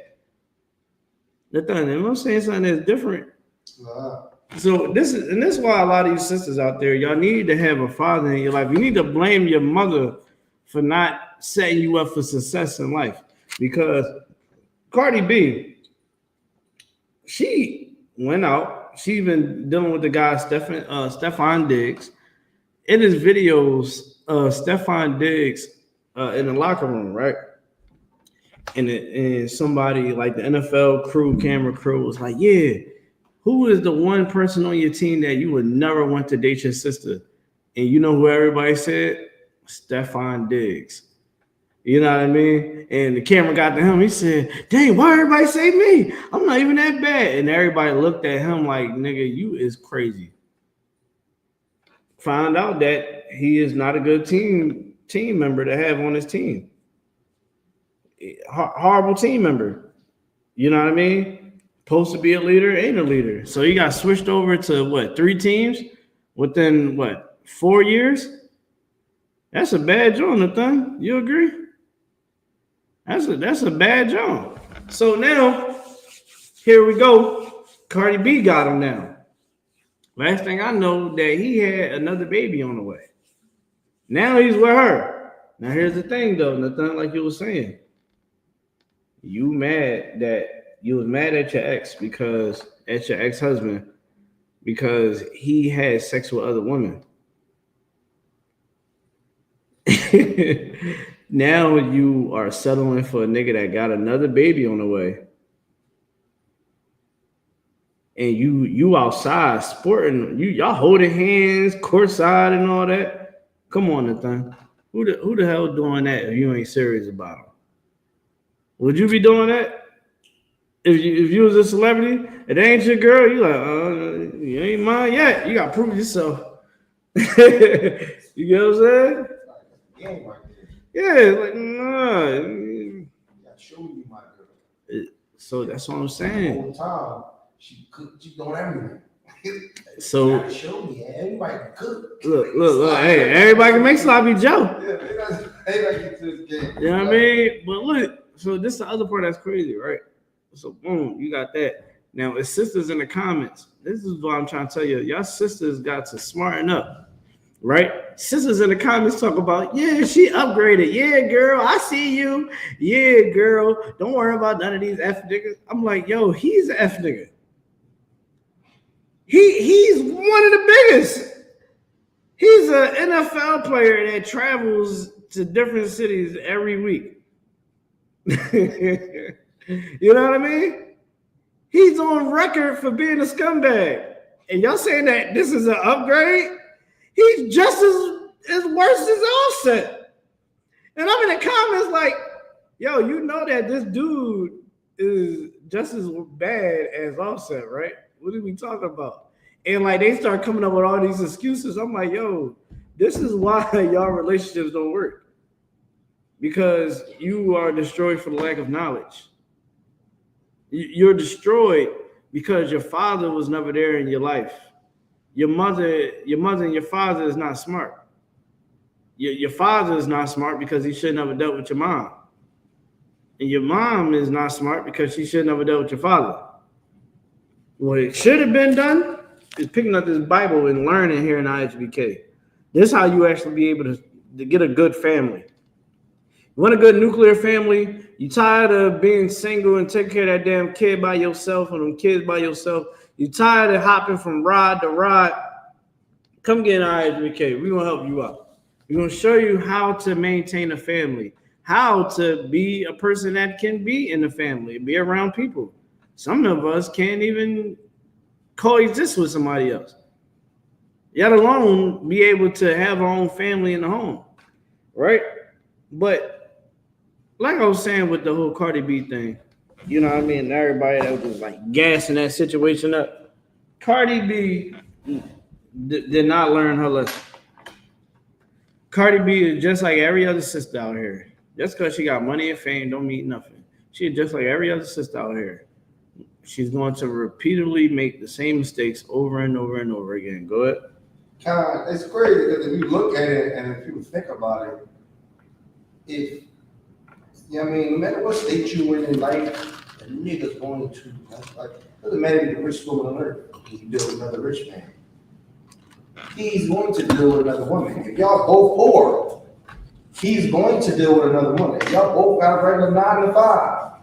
I'm saying something that's different. So this is why a lot of you sisters out there, y'all need to have a father in your life. You need to blame your mother for not setting you up for success in life. Because Cardi B, she went out. She been dealing with the guy Stefan Diggs. In his videos, Stefan Diggs in the locker room, right? And somebody like the NFL camera crew was like, yeah, who is the one person on your team that you would never want to date your sister? And you know who everybody said? Stefan Diggs. You know what I mean? And the camera got to him. He said, dang, why everybody say me? I'm not even that bad. And everybody looked at him like, nigga, you is crazy. Found out that he is not a good team member to have on his team. Horrible team member. You know what I mean? Supposed to be a leader, ain't a leader. So he got switched over to what, 3 teams within what, 4 years? That's a bad job, Nathan. You agree? That's a bad job. So now, here we go. Cardi B got him now. Last thing I know that he had another baby on the way. Now he's with her. Now here's the thing though, Nathan, like you were saying. You was mad at your ex-husband because he had sex with other women. Now you are settling for a nigga that got another baby on the way. And you outside sporting, y'all holding hands, courtside and all that. Come on, Nathan. Who the hell doing that if you ain't serious about him? Would you be doing that? If you was a celebrity, it ain't your girl, you like, you ain't mine yet. You gotta prove yourself. You get what I'm saying? Game right there. Yeah, like nah. I show you my girl. So that's what I'm saying. The whole time she doing everything. So gotta show me, everybody can cook. Look, hey, everybody can make sloppy Joe. Yeah, they get to this game. You know what I mean? But look, so this is the other part that's crazy, right? So boom, you got that. Now, it's sisters in the comments. This is what I'm trying to tell you. Y'all sisters got to smarten up, right? Sisters in the comments talk about, yeah, she upgraded. Yeah, girl, I see you. Yeah, girl, don't worry about none of these F niggas. I'm like, yo, he's an F nigga. He's one of the biggest. He's an NFL player that travels to different cities every week. You know what I mean? He's on record for being a scumbag. And y'all saying that this is an upgrade? He's just as worse as Offset. And I'm in the comments like, yo, you know that this dude is just as bad as Offset, right? What are we talking about? And like they start coming up with all these excuses. I'm like, yo, this is why y'all relationships don't work. Because you are destroyed for the lack of knowledge. You're destroyed because your father was never there in your life. Your mother and your father is not smart. Your father is not smart because he should never dealt with your mom. And your mom is not smart because she should never dealt with your father. What it should have been done is picking up this Bible and learning here in I.S.U.P.K. This is how you actually be able to get a good family. You want a good nuclear family? You tired of being single and taking care of that damn kid by yourself or them kids by yourself? You tired of hopping from rod to rod? Come get an I.S.U.P.K. We're gonna help you out. We're gonna show you how to maintain a family, how to be a person that can be in the family, be around people. Some of us can't even coexist with somebody else, yet alone be able to have our own family in the home, right? But like I was saying with the whole Cardi B thing, you know what I mean? Everybody that was just like gassing that situation up. Cardi B did not learn her lesson. Cardi B is just like every other sister out here. Just because she got money and fame don't mean nothing. She is just like every other sister out here. She's going to repeatedly make the same mistakes over and over and over again. Go ahead. It's crazy because if you look at it and if people think about it, if I mean, no matter what state you in life, a nigga's going to like doesn't matter the rich woman on earth. You deal with another rich man. He's going to deal with another woman. If y'all both poor, he's going to deal with another woman. If y'all both got a regular 9 to 5,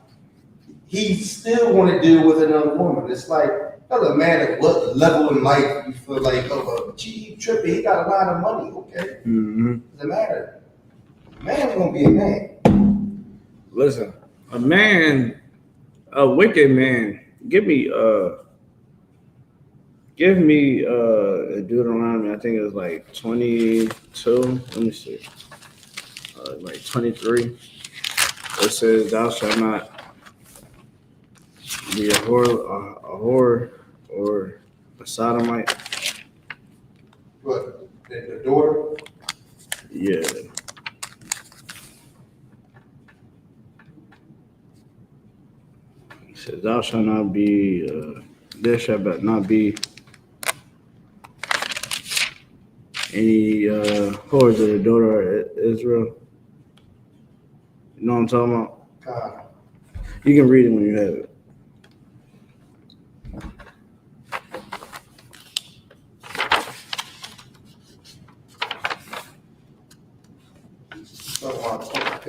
he's still going to deal with another woman. It's like, doesn't matter what level in life you feel like, oh, gee, tripping, he got a lot of money, okay? Doesn't matter. A man's going to be a man. Listen, a man, a wicked man, give me Deuteronomy, I think it was like 22, let me see, like 23. It says, thou shalt not be a whore or a sodomite. What, the daughter? Yeah. It says, thou shalt not be, there shall not be any whores of the daughter of Israel. You know what I'm talking about? God. You can read it when you have it.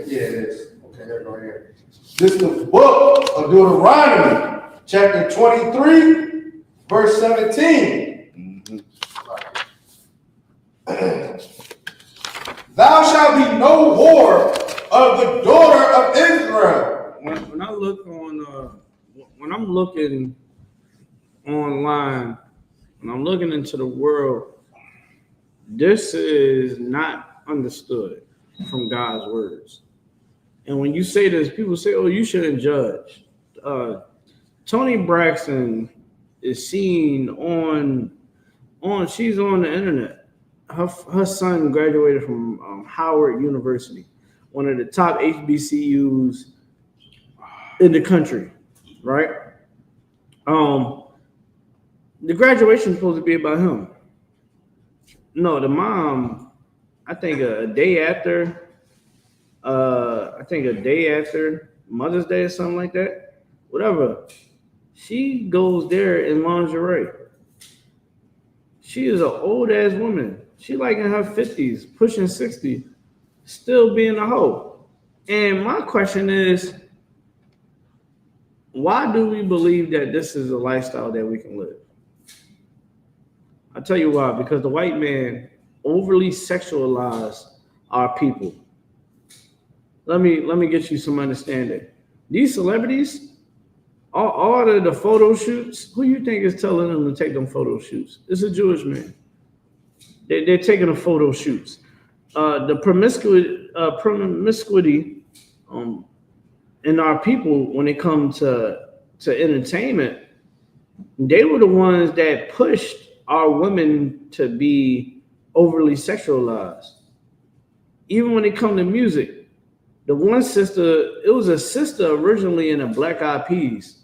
Yeah, it is. Okay, here, go ahead. This is the book of Deuteronomy, chapter 23, verse 17. Thou shalt be no whore of the daughter of Israel. When I look on, when I'm looking online, when I'm looking into the world, this is not understood from God's words. And when you say this, people say, oh, you shouldn't judge. Toni Braxton is seen on she's on the internet. Her son graduated from Howard University, one of the top HBCUs in the country, right? The graduation is supposed to be about him. No, the mom, I think a day after Mother's Day or something like that, whatever, she goes there in lingerie. She is an old ass woman. She like in her 50s, pushing 60, still being a hoe. And my question is, why do we believe that this is a lifestyle that we can live? I'll tell you why, because the white man overly sexualized our people. Let me get you some understanding. These celebrities, all of the photo shoots, who you think is telling them to take them photo shoots? It's a Jewish man. They're taking the photo shoots. The promiscuity in our people when it comes to entertainment, they were the ones that pushed our women to be overly sexualized. Even when it comes to music, the one sister, it was a sister originally in the Black Eyed Peas.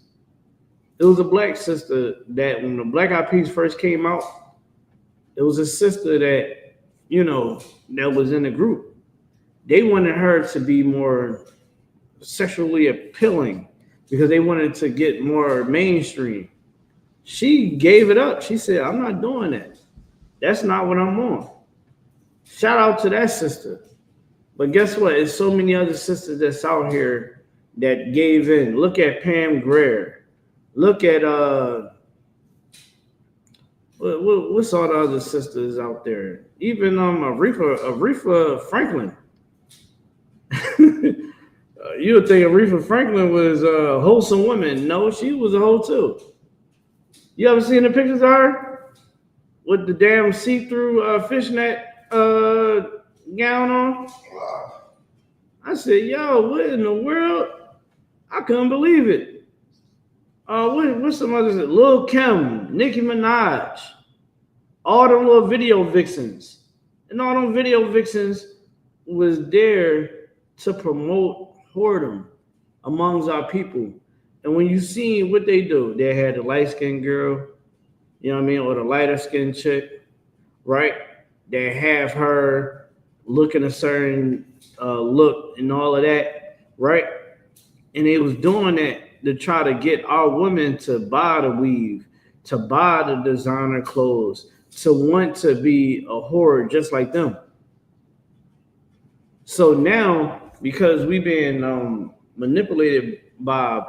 It was a black sister that when the Black Eyed Peas first came out, it was a sister that, you know, that was in the group. They wanted her to be more sexually appealing because they wanted to get more mainstream. She gave it up. She said, I'm not doing that. That's not what I'm on. Shout out to that sister. But guess what? There's so many other sisters that's out here that gave in. Look at Pam Grier. Look at what's all the other sisters out there? Even Aretha Franklin. You would think Aretha Franklin was a wholesome woman. No, she was a hoe too. You ever seen the pictures of her with the damn see-through fishnet gown on? I said, yo, what in the world? I couldn't believe it. What's some others? Lil Kim, Nicki Minaj, all them little video vixens. And all them video vixens was there to promote whoredom amongst our people. And when you see what they do, they had the light-skinned girl, you know what I mean, or the lighter-skinned chick, right? They have her looking a certain look and all of that, right? And they was doing that to try to get our women to buy the weave, to buy the designer clothes, to want to be a whore just like them. So now, because we've been manipulated by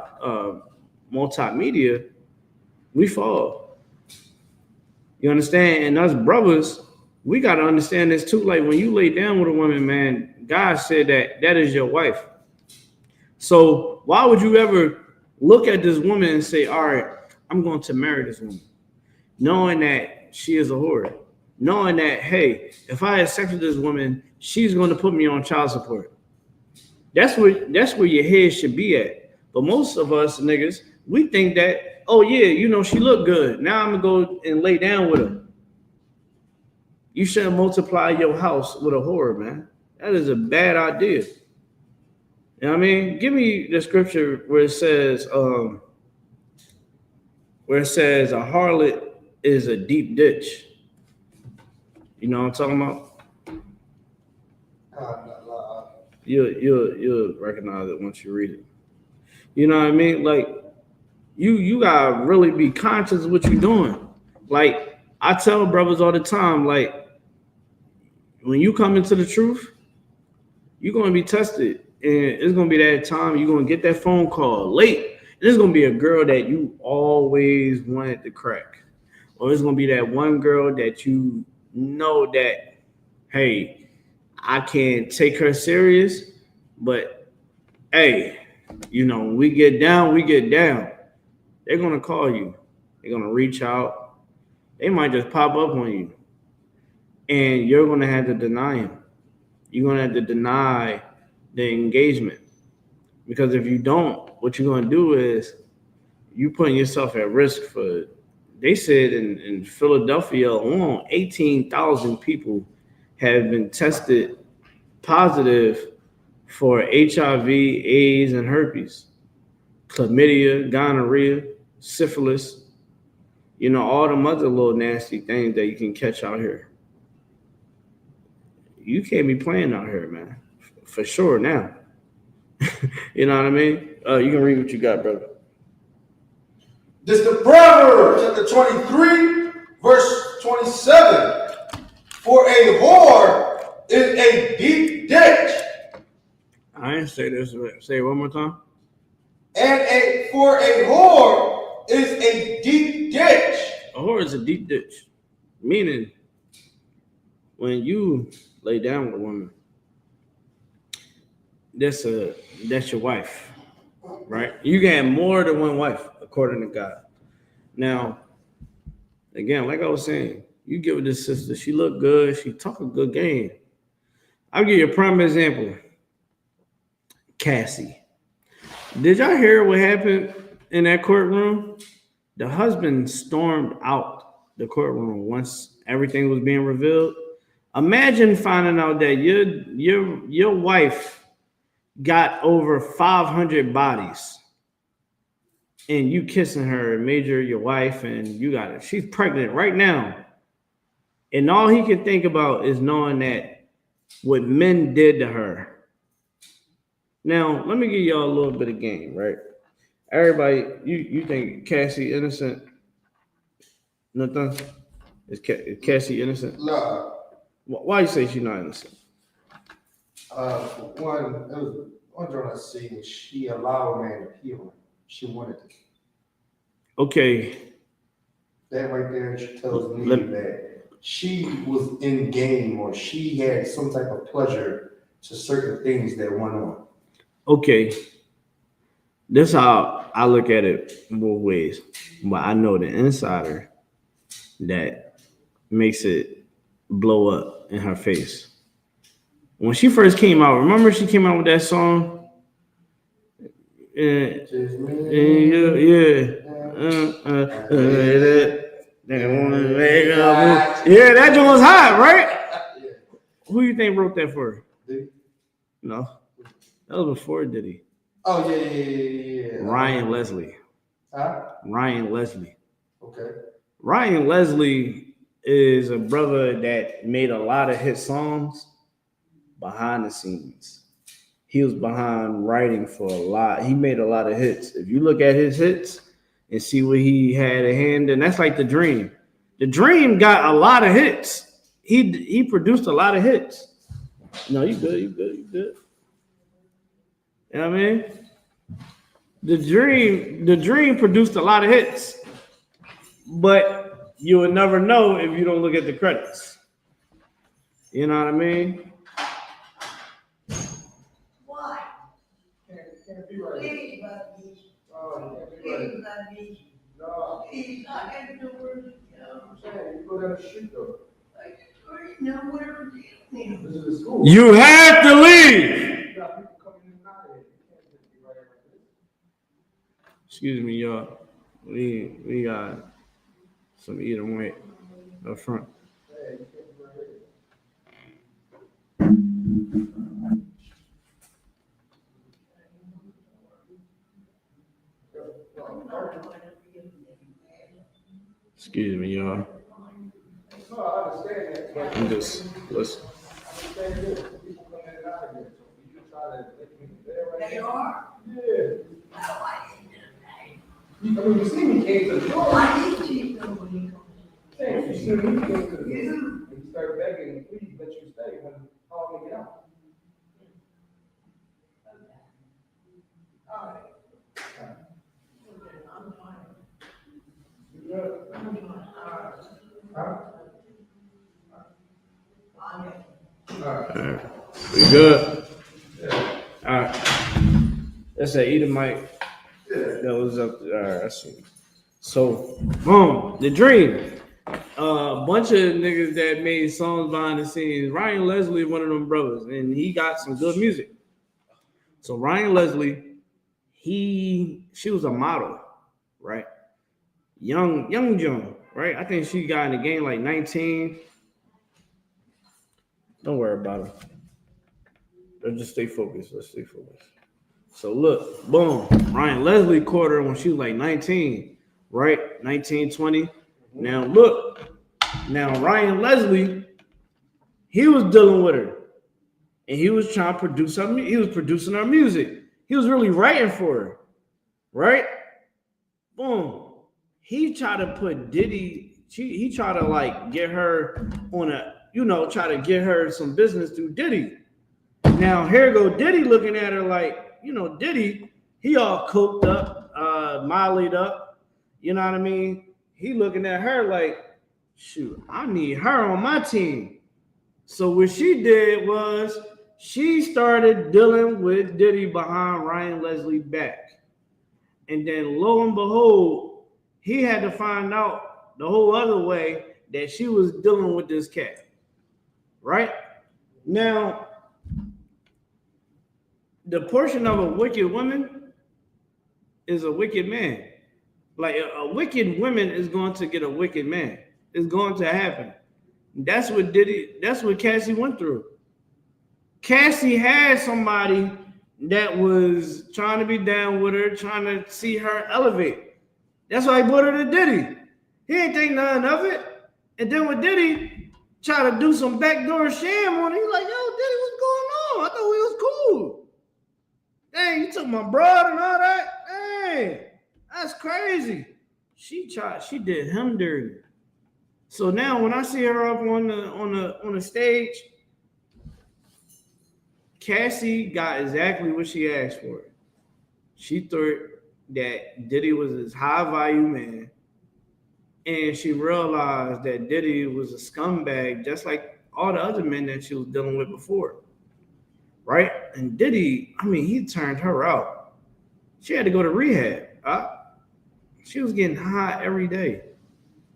multimedia, we fall. You understand? And us brothers, we got to understand this too. Like when you lay down with a woman, man, God said that is your wife. So why would you ever look at this woman and say, all right, I'm going to marry this woman, knowing that she is a whore, knowing that, hey, if I have sex with this woman, she's going to put me on child support. That's where your head should be at. But most of us niggas, we think that, oh yeah, you know, she look good. Now I'm gonna go and lay down with her. You shouldn't multiply your house with a whore, man. That is a bad idea. You know what I mean? Give me the scripture where it says a harlot is a deep ditch. You know what I'm talking about? You'll recognize it once you read it. You know what I mean? Like you gotta really be conscious of what you're doing. Like I tell brothers all the time, like when you come into the truth, you're gonna be tested, and it's gonna be that time you're gonna get that phone call late. And it's gonna be a girl that you always wanted to crack, or it's gonna be that one girl that you know that, hey, I can't take her serious, but hey, you know, when we get down, we get down. They're gonna call you. They're gonna reach out. They might just pop up on you, and you're gonna have to deny them. You're gonna have to deny the engagement, because if you don't, what you're gonna do is you putting yourself at risk for. They said in Philadelphia alone, 18,000 people have been tested positive for HIV, AIDS, and herpes, chlamydia, gonorrhea, syphilis, you know, all them other little nasty things that you can catch out here. You can't be playing out here, man, for sure now. You know what I mean? You can read what you got, brother. This is the Proverbs, chapter 23, verse 27. For a whore is a deep ditch. I didn't say this. Say it one more time. And for a whore is a deep ditch. A whore is a deep ditch, meaning when you lay down with a woman, that's your wife, right? You can have more than one wife, according to God. Now, again, like I was saying, you get with this sister, she look good, she talk a good game. I'll give you a prime example. Cassie. Did y'all hear what happened in that courtroom? The husband stormed out the courtroom once everything was being revealed. Imagine finding out that your wife got over 500 bodies, and you kissing her and made her your wife, and you got her. She's pregnant right now. And all he can think about is knowing that what men did to her. Now, let me give y'all a little bit of game, right? Everybody, you think Cassie innocent? Nothing? Is Cassie innocent? No. Why you say she's not innocent? one, it was one girl I seen, she allowed a man to pee on her. She wanted to. Okay. That right there tells me that she was in game or she had some type of pleasure to certain things that went on. Okay. This how I look at it both ways. But I know the insider that makes it blow up in her face. When she first came out, remember she came out with that song? Yeah. Yeah, that joint was hot, right? Who you think wrote that for her? No. That was before Diddy. Oh, yeah. Ryan Leslie. Huh? Ryan Leslie. Okay. Ryan Leslie is a brother that made a lot of hit songs behind the scenes. He was behind writing for a lot. He made a lot of hits. If you look at his hits and see what he had a hand in, that's like The Dream. The Dream got a lot of hits. He produced a lot of hits. No, you good. You know what I mean? The Dream produced a lot of hits. But you would never know if you don't look at the credits. You know what I mean? Why? Can't be right. Please, let me. Oh, Please, let me. No, Please, I can't do words. I'm saying, you go down the street though. I already know whatever it is. This is a school. You have to leave. You got people coming in and out of here. You can't just be right like this. Excuse me, y'all. We got some eat and wait up front. Hey, you can't be right here. Excuse me, y'all. No, I understand that, but I'm just listen. I understand this. People come in and out of here. So you try to let me there right They now. are? Yeah. No, I didn't do that. I mean, you see me came to the door. I didn't see nobody. Saying you see me came to the door. You. And you start begging, please let you stay when call me out. All right. I'm fine. You good? I'm fine. All right. Huh? I'm in. All right. All right. We good? Yeah. All right. That's that Edomite Yeah. that was up there. All right, I see. So, boom, The Dream. A bunch of niggas that made songs behind the scenes. Ryan Leslie, one of them brothers, and he got some good music. So Ryan Leslie, she was a model, right? Young, right? I think she got in the game like 19. Don't worry about it. Let's just stay focused. Let's stay focused. So look, boom. Ryan Leslie caught her when she was like 19, right? 19, 20. Now look. Now Ryan Leslie, he was dealing with her. And he was trying to produce her. He was producing her music. He was really writing for her. Right? Boom. He tried to put Diddy, he tried to like get her on a, try to get her some business through Diddy. Now here go Diddy looking at her like, Diddy, he all coked up, mollied up. You know what I mean? He looking at her like, shoot, I need her on my team. So what she did was she started dealing with Diddy behind Ryan Leslie back. And then lo and behold, he had to find out the whole other way that she was dealing with this cat. Right? Now, the portion of a wicked woman is a wicked man. Like a wicked woman is going to get a wicked man. It's going to happen. That's what Cassie went through. Cassie had somebody that was trying to be down with her, trying to see her elevate. That's why he brought her to Diddy. He ain't think nothing of it. And then with Diddy, try to do some backdoor sham on it. He's like, yo, Diddy, what's going on? I thought we was cool. Dang, you took my broad and all that? Dang, that's crazy. She did him dirty. So now when I see her up on the stage, Cassie got exactly what she asked for. She thought that Diddy was this high value man, and she realized that Diddy was a scumbag, just like all the other men that she was dealing with before, right? And Diddy, I mean, he turned her out. She had to go to rehab. She was getting high every day,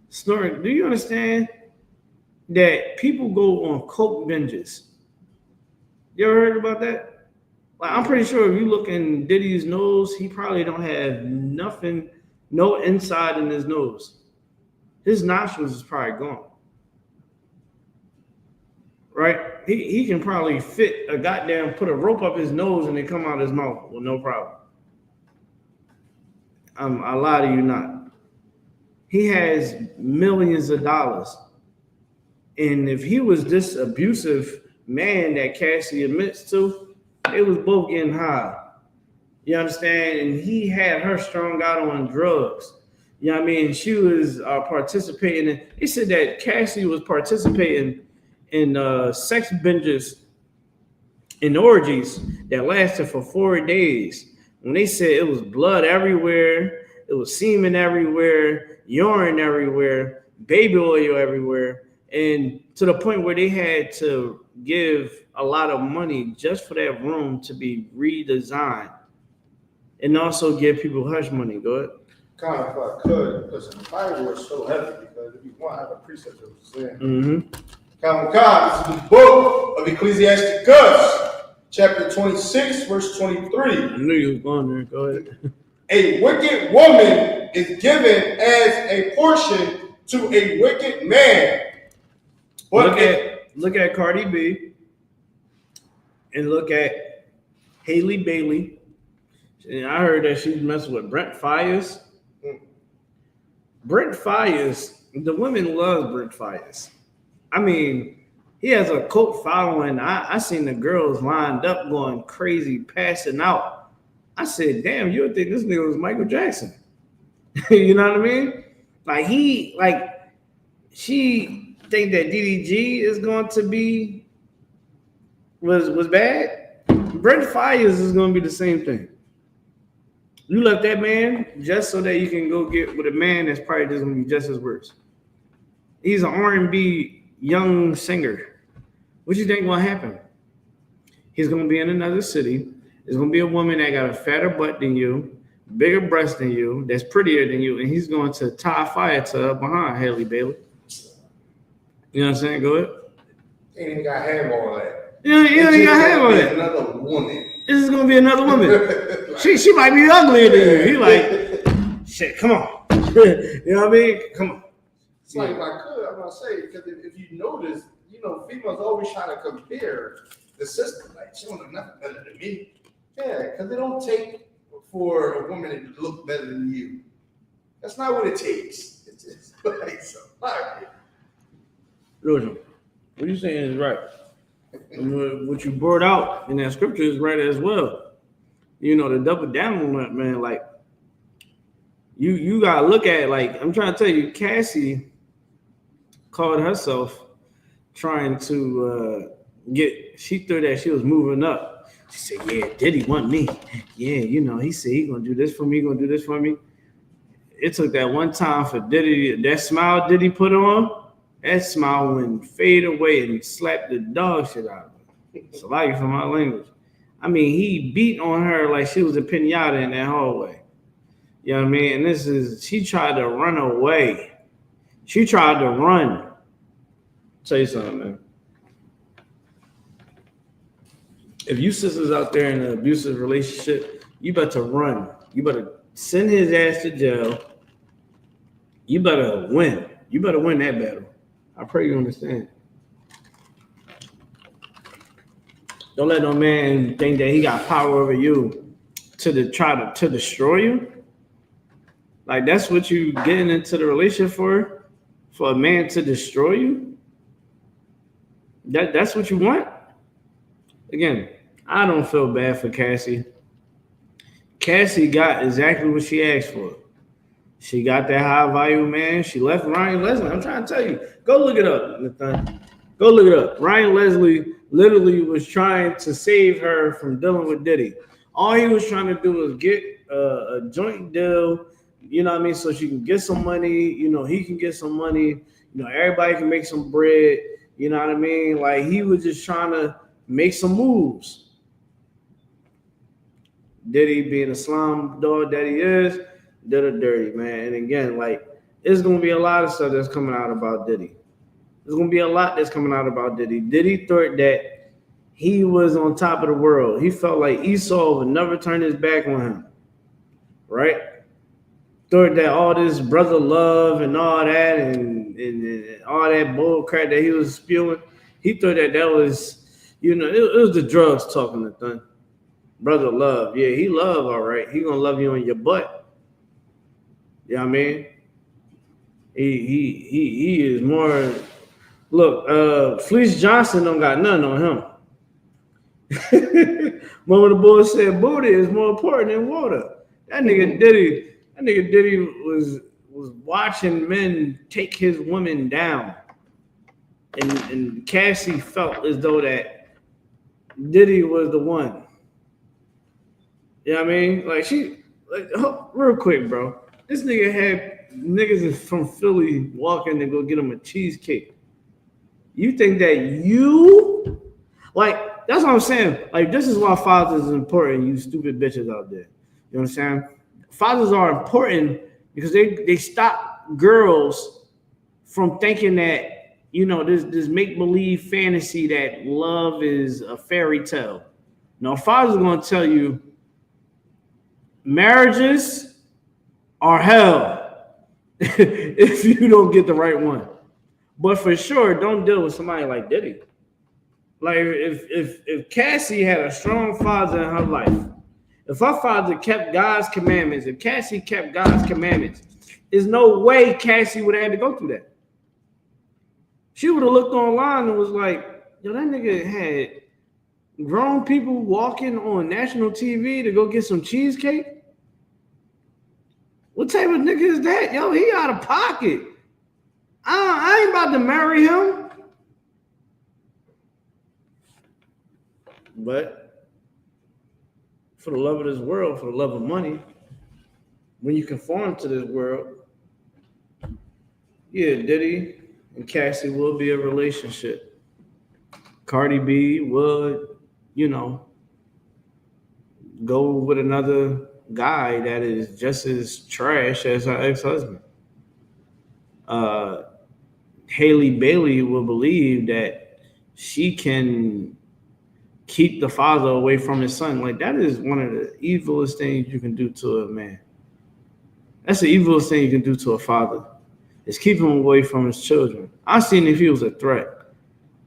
snorting. Do you understand that people go on coke binges? You ever heard about that? Like, I'm pretty sure if you look in Diddy's nose, he probably don't have nothing, no inside in his nose. His nostrils is probably gone. Right? He can probably fit a goddamn, put a rope up his nose and it come out his mouth with no problem. I lie to you not. He has millions of dollars. And if he was this abusive man that Cassie admits to, they was both getting high. You understand? And he had her strung out on drugs. You know what I mean? She was participating in, he said that Cassie was participating in sex binges and orgies that lasted for 4 days. When they said it was blood everywhere, it was semen everywhere, urine everywhere, baby oil everywhere, and to the point where they had to give a lot of money just for that room to be redesigned, and also give people hush money. Go ahead. Kind of, if I could, listen, the Bible is so heavy because if you want to have a precept of what you're saying. This is the book of Ecclesiasticus, chapter 26, verse 23. I knew you was going there. Go ahead. A wicked woman is given as a portion to a wicked man. Look at Cardi B and look at Haley Bailey. And I heard that she's messing with Brent Fires. Brent Fires, the women love Brent Fires. I mean, he has a cult following. I seen the girls lined up going crazy, passing out. I said, damn, you would think this nigga was Michael Jackson. You know what I mean? She think that DDG is going to be, was bad. Brent Fires is going to be the same thing. You left that man just so that you can go get with a man that's probably just going to be just as worse. He's an R&B young singer. What you think will happen? He's going to be in another city. There's going to be a woman that got a fatter butt than you, bigger breast than you, that's prettier than you, and he's going to tie fire to her behind Haley Bailey. You know what I'm saying? Go ahead. Ain't even got to have all that. You ain't got to have all that. Another woman. This is going to be another woman. She might be uglier than you. He like, shit, come on. You know what I mean? Come on. It's like, if I could, I'm going to say, because if you notice, you know, females always try to compare the system. Like, she don't know nothing better than me. Yeah, because they don't take for a woman to look better than you. That's not what it takes. It's just like somebody. What you're saying is right. And what you brought out in that scripture is right as well. You know, to double down on that, man, like, you got to look at, like, I'm trying to tell you, Cassie called herself trying to she thought that she was moving up. She said, yeah, Diddy want me. Yeah, you know, he said he gonna do this for me, gonna do this for me. It took that one time for Diddy, that smile Diddy put on, that smile went fade away and slapped the dog shit out of her. It's like for my language. I mean, he beat on her like she was a pinata in that hallway. You know what I mean? And she tried to run away. She tried to run. Tell you something, man. If you sisters out there in an abusive relationship, you better run. You better send his ass to jail. You better win. You better win that battle. I pray you understand. Don't let no man think that he got power over you to try to destroy you. Like, that's what you getting into the relationship for a man to destroy you. That's what you want. Again, I don't feel bad for Cassie. Cassie got exactly what she asked for. She got that high value man. She left Ryan Leslie. I'm trying to tell you. Go look it up, Nathan. Go look it up. Ryan Leslie literally was trying to save her from dealing with Diddy. All he was trying to do was get a joint deal, you know what I mean, so she can get some money, you know, he can get some money, you know, everybody can make some bread, you know what I mean? Like, he was just trying to make some moves. Diddy, being a slum dog that he is, did her dirty, man. And again, like, it's going to be a lot of stuff that's coming out about Diddy. There's going to be a lot that's coming out about Diddy. Diddy thought that he was on top of the world. He felt like Esau would never turn his back on him, right? Thought that all this brother love and all that and all that bull crap that he was spewing, he thought that was, you know, it was the drugs talking the thing. Brother love, yeah, he love, all right. He gonna love you on your butt. You know what I mean? He is more. Look, Fleece Johnson don't got nothing on him. One of the boys said booty is more important than water. That nigga Diddy was watching men take his women down. And Cassie felt as though that Diddy was the one. You know what I mean? Like, real quick, bro. This nigga had niggas from Philly walking to go get him a cheesecake. You think that like, that's what I'm saying. Like, this is why fathers is important, you stupid bitches out there. You know what I'm saying? Fathers are important because they stop girls from thinking that, you know, this make-believe fantasy that love is a fairy tale. No, fathers are going to tell you marriages are hell if you don't get the right one. But for sure, don't deal with somebody like Diddy. Like, if Cassie had a strong father in her life, if her father kept God's commandments, if Cassie kept God's commandments, there's no way Cassie would have had to go through that. She would have looked online and was like, yo, that nigga had grown people walking on national TV to go get some cheesecake? What type of nigga is that? Yo, he out of pocket. I ain't about to marry him. But for the love of this world, for the love of money, when you conform to this world, yeah, Diddy and Cassie will be a relationship. Cardi B would, you know, go with another guy that is just as trash as her ex-husband. Haley Bailey will believe that she can keep the father away from his son. Like, that is one of the evilest things you can do to a man. That's the evilest thing you can do to a father, is keep him away from his children. I seen if he was a threat.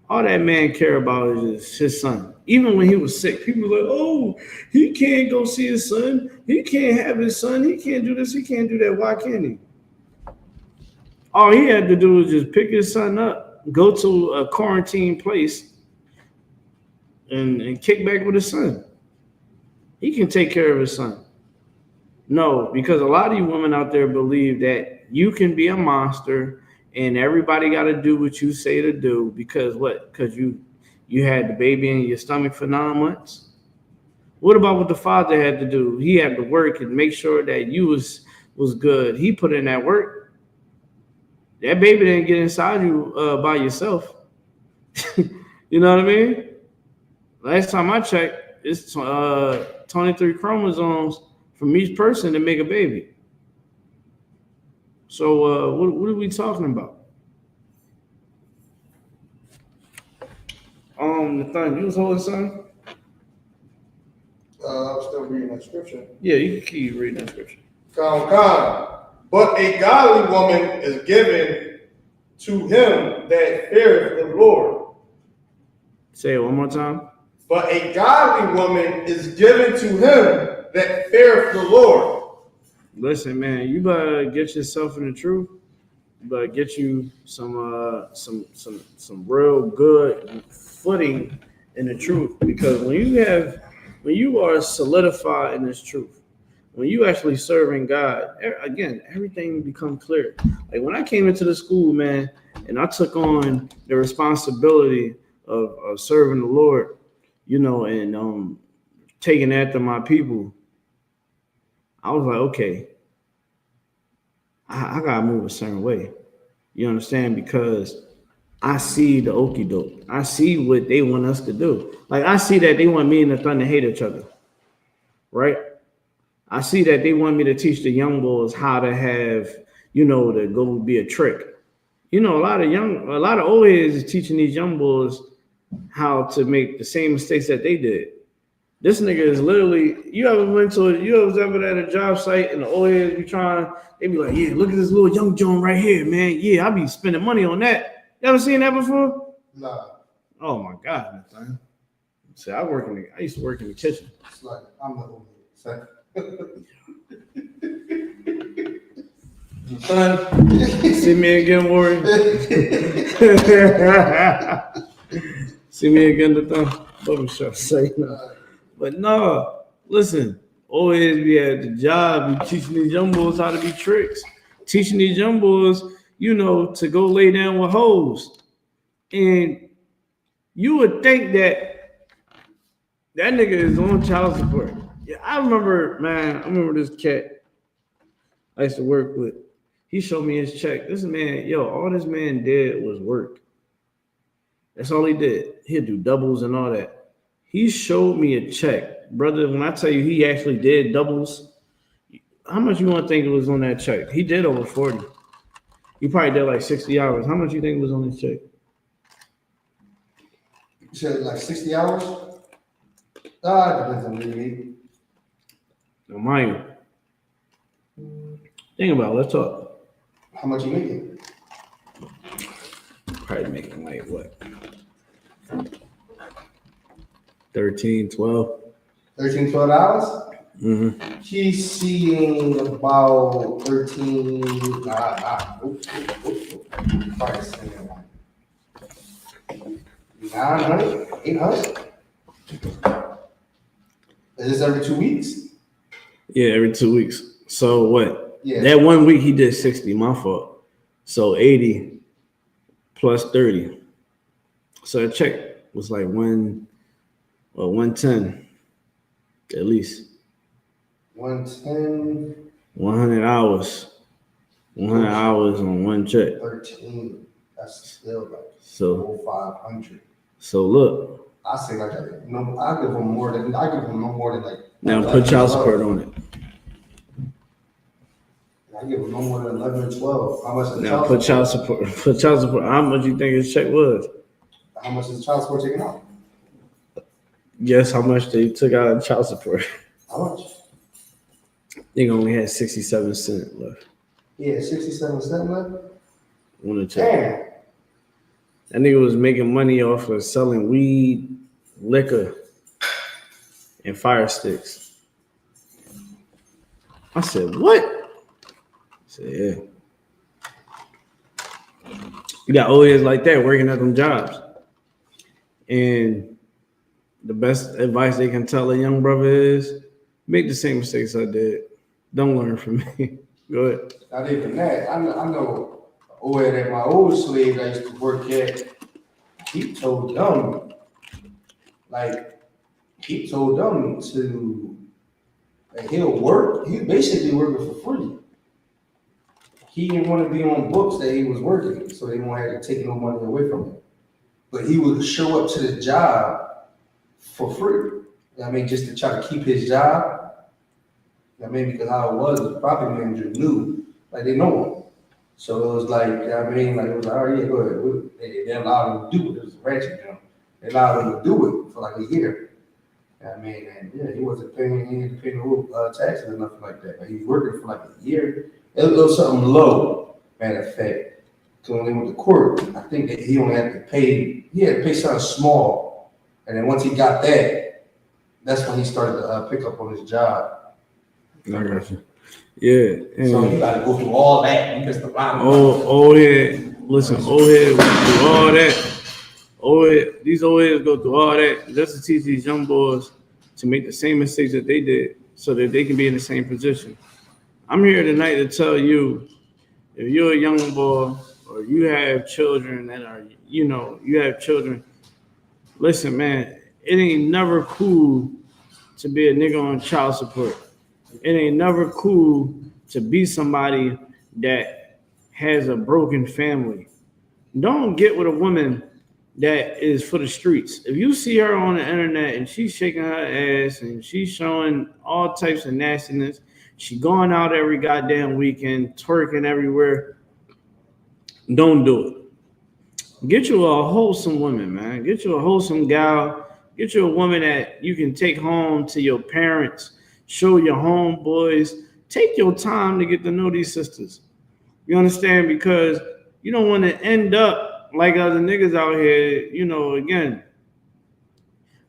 All that man care about is his son. Even when he was sick, people were like, oh, he can't go see his son. He can't have his son. He can't do this. He can't do that. Why can't he? All he had to do was just pick his son up, go to a quarantine place, and kick back with his son. He can take care of his son. No, because a lot of you women out there believe that you can be a monster and everybody got to do what you say to do because what? Because you had the baby in your stomach for 9 months. What about what the father had to do? He had to work and make sure that you was good. He put in that work. That baby didn't get inside you by yourself. You know what I mean? Last time I checked, it's 23 chromosomes from each person to make a baby. So what are we talking about? Nathan, you was holding something? I'm still reading that scripture. Yeah, you can keep reading that scripture. Come. But a godly woman is given to him that feareth the Lord. Say it one more time. But a godly woman is given to him that feareth the Lord. Listen, man, you better get yourself in the truth. You better get you some real good footing in the truth. Because when you are solidified in this truth, when you actually serving God, again, everything becomes clear. Like when I came into the school, man, and I took on the responsibility of serving the Lord, you know, and taking after my people, I was like, okay, I gotta move a certain way. You understand? Because I see the okie doke. I see what they want us to do. Like, I see that they want me and the Thunder hate each other, right? I see that they want me to teach the young boys how to have, you know, to go be a trick. You know, a lot of old heads is teaching these young boys how to make the same mistakes that they did. This nigga is literally, you ever at a job site and the old heads be trying, they be like, yeah, look at this little young John right here, man. Yeah, I be spending money on that. You ever seen that before? Nah. Oh my God, man. See, I used to work in the kitchen. It's like, I'm the old head. Son. See me again, Warren. See me again, the thumb. Bubble shop say no. But no, listen, always be at the job, be teaching these young boys how to be tricks, teaching these young boys, you know, to go lay down with hoes. And you would think that nigga is on child support. Yeah, I remember this cat I used to work with. He showed me his check. This man, all this man did was work. That's all he did. He'd do doubles and all that. He showed me a check. Brother, when I tell you he actually did doubles, how much you want to think it was on that check? He did over 40. He probably did like 60 hours. How much you think was on his check? You said like 60 hours? Depends on the week. Now, mind you, think about it. Let's talk. How much you making? Probably making like what? 13, 12. 13, 12 hours? Mm-hmm. He's seeing about 13. Probably saying like 900, 800. Is this every 2 weeks? Yeah, every 2 weeks. So what? Yeah. That 1 week he did 60, my fault. So 80 plus 30. So the check was like 110 at least. 110. 100 hours. 100 hours on one check. 13. That's still like So 500. So look. I say like that. No, I give him no more than like. Now put child support on it. I give him no more than 11 or 12. How much is now put child support? Put child support. How much you think his check was? How much is child support taken out? Guess how much they took out of child support? How much? They only had 67 cents left. Yeah, 67 cents left. On the check. Damn. That nigga was making money off of selling weed, liquor, and fire sticks. I said, what? I said, yeah. You got old heads like that working at them jobs. And the best advice they can tell a young brother is make the same mistakes I did. Don't learn from me. Go ahead. Not even that. I know old head at my old slave I used to work at, he told them to he'll work. He basically working for free. He didn't want to be on books that he was working, so they won't have to take no money away from him. But he would show up to the job for free. I mean, just to try to keep his job. I mean, because how it was, the property manager knew, like they know him. So it was like, I mean, like it was like, oh yeah, go ahead. They allowed him to do it. It was a ratchet jump. They allowed him to do it for like a year. I mean, and yeah, he wasn't paying, he didn't pay no taxes or nothing like that. But he was working for like a year. It was something low, matter of fact. So when they went to court, I think that he only had to pay, something small. And then once he got that, that's when he started to pick up on his job. I got you. Yeah. So you gotta go through all that. You missed the line. Old head, listen, old head went through all that. These old heads go through all that just to teach these young boys to make the same mistakes that they did so that they can be in the same position. I'm here tonight to tell you, if you're a young boy or or you have children that are, you have children. Listen, man, it ain't never cool to be a nigga on child support. It ain't never cool to be somebody that has a broken family. Don't get with a woman that is for the streets. If you see her on the internet and she's shaking her ass and she's showing all types of nastiness, she going out every goddamn weekend, twerking everywhere, don't do it. Get you a wholesome woman, man. Get you a wholesome gal. Get you a woman that you can take home to your parents, show your homeboys. Take your time to get to know these sisters. You understand? Because you don't want to end up like other niggas out here. Again,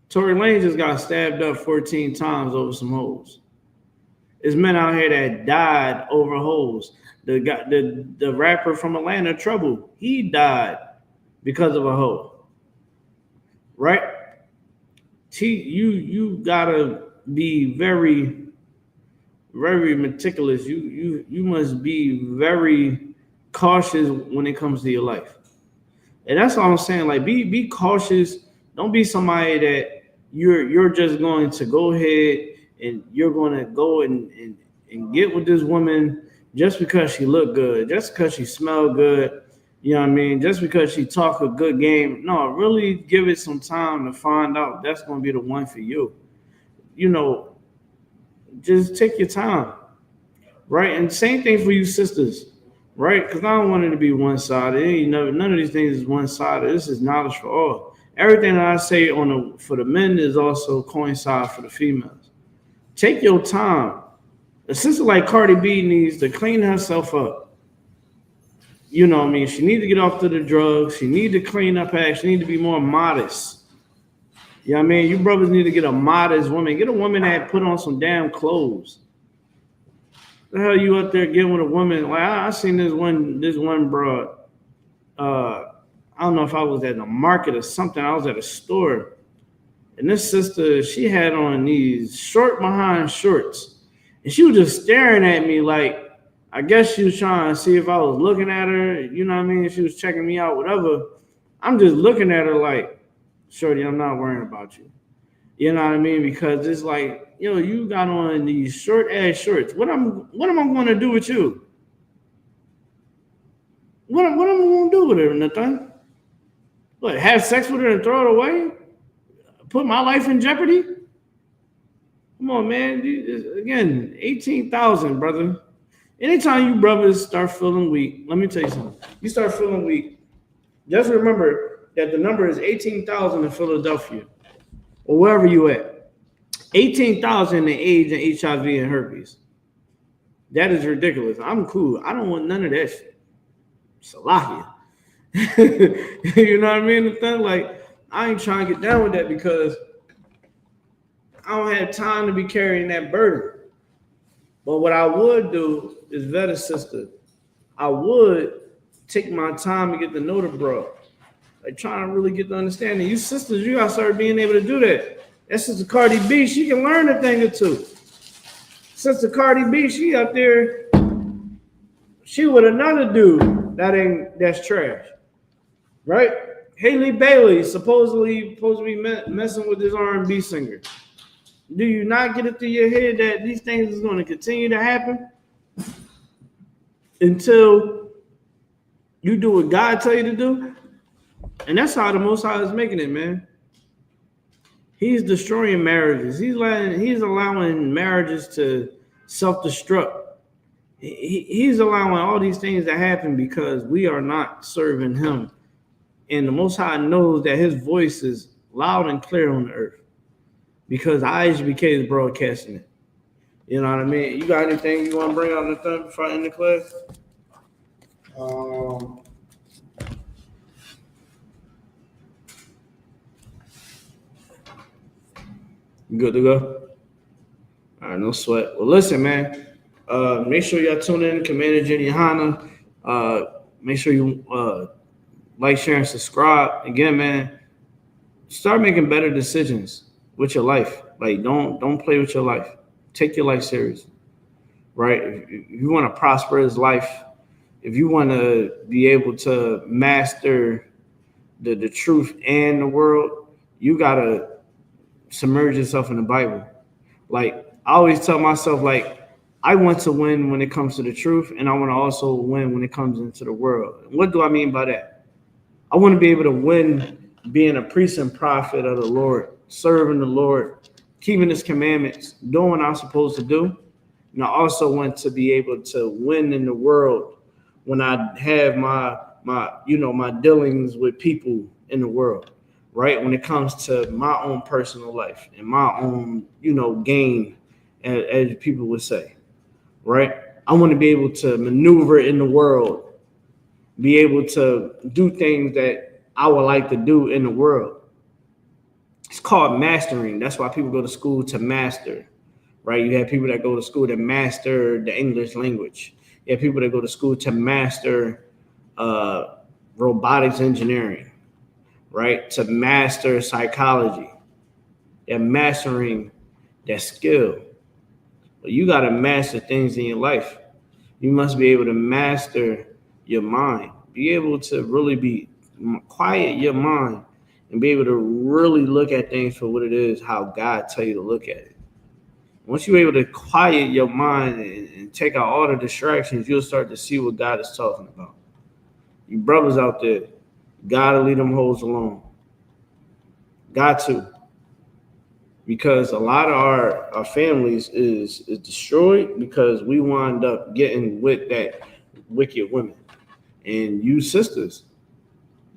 Tory Lanez just got stabbed up 14 times over some hoes. There's men out here that died over hoes. The rapper from Atlanta, Trouble, he died because of a hoe. Right? You gotta be very, very meticulous. You must be very cautious when it comes to your life. And that's all I'm saying. Like, be cautious. Don't be somebody that you're just going to go ahead and you're going to go and get with this woman just because she look good, just because she smell good. You know what I mean? Just because she talk a good game. No, really give it some time to find out that's going to be the one for you. Just take your time, right? And same thing for you sisters, right? Because I don't want it to be one-sided. None of these things is one-sided. This is knowledge for all. Everything that I say for the men is also coincide for the females. Take your time. A sister like Cardi B needs to clean herself up. You know what I mean? She needs to get off to the drugs. She needs to clean up her act. She needs to be more modest. You know what I mean? You brothers need to get a modest woman. Get a woman that put on some damn clothes. The hell you up there getting with a woman? Like I seen this one broad. I don't know if I was at the market or something. I was at a store. And this sister, she had on these short behind shorts. And she was just staring at me like, I guess she was trying to see if I was looking at her. You know what I mean? She was checking me out, whatever. I'm just looking at her like, shorty, I'm not worrying about you. You know what I mean? Because it's like, you got on these short ass shorts. What am I going to do with you? What am I going to do with her, Nathan? What, have sex with her and throw it away? Put my life in jeopardy? Come on, man. Again, 18,000, brother. Anytime you brothers start feeling weak, let me tell you something. You start feeling weak, just remember that the number is 18,000 in Philadelphia or wherever you at. 18,000 in AIDS and HIV and herpes. That is ridiculous. I'm cool. I don't want none of that shit. Salakia. You know what I mean? The thing, like, I ain't trying to get down with that because I don't have time to be carrying that burden. But what I would do is vet a sister. I would take my time to get to know the bro. Like trying to really get the understanding. You sisters, you gotta start being able to do that. That's Sister Cardi B. She can learn a thing or two. Sister Cardi B, she up there. She with another dude that's trash, right? Haley Bailey supposedly supposed to be messing with this R&B singer. Do you not get it through your head that these things is going to continue to happen until you do what God tell you to do? And that's how the Most High is making it, man. He's destroying marriages. He's allowing marriages to self-destruct. He's allowing all these things to happen because we are not serving him. And the Most High knows that his voice is loud and clear on the earth. Because I.S.U.P.K is broadcasting it. You know what I mean? You got anything you want to bring out in the thing before I end the class? You good to go? All right, no sweat. Well, listen, man. Make sure y'all tune in. Commander Jenny YAHANNA. Make sure you like, share, and subscribe. Again, man, start making better decisions with your life. Like, don't play with your life. Take your life serious, right? If you want to prosper his life, if you want to be able to master the truth and the world, you gotta submerge yourself in the Bible. Like I always tell myself, like I want to win when it comes to the truth, and I want to also win when it comes into the world. What do I mean by that? I want to be able to win being a priest and prophet of the Lord, serving the Lord, keeping his commandments, doing what I'm supposed to do. And I also want to be able to win in the world when I have my dealings with people in the world, right? When it comes to my own personal life and my own, gain, as people would say, right? I want to be able to maneuver in the world, be able to do things that I would like to do in the world. It's called mastering. That's why people go to school to master, right? You have people that go to school to master the English language. You have people that go to school to master robotics engineering, right? To master psychology. They're mastering that skill. But you got to master things in your life. You must be able to master your mind. Be able to really quiet your mind and be able to really look at things for what it is, how God tell you to look at it. Once you're able to quiet your mind and take out all the distractions, you'll start to see what God is talking about. You brothers out there, gotta leave them hoes alone. Got to. Because a lot of our families is destroyed because we wind up getting with that wicked women. And you sisters,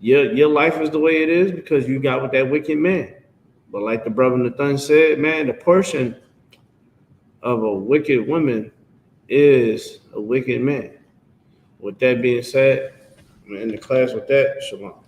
your life is the way it is because you got with that wicked man. But like the brother Nathan said, man, the portion of a wicked woman is a wicked man. With that being said, I'm in the class with that. Shalom.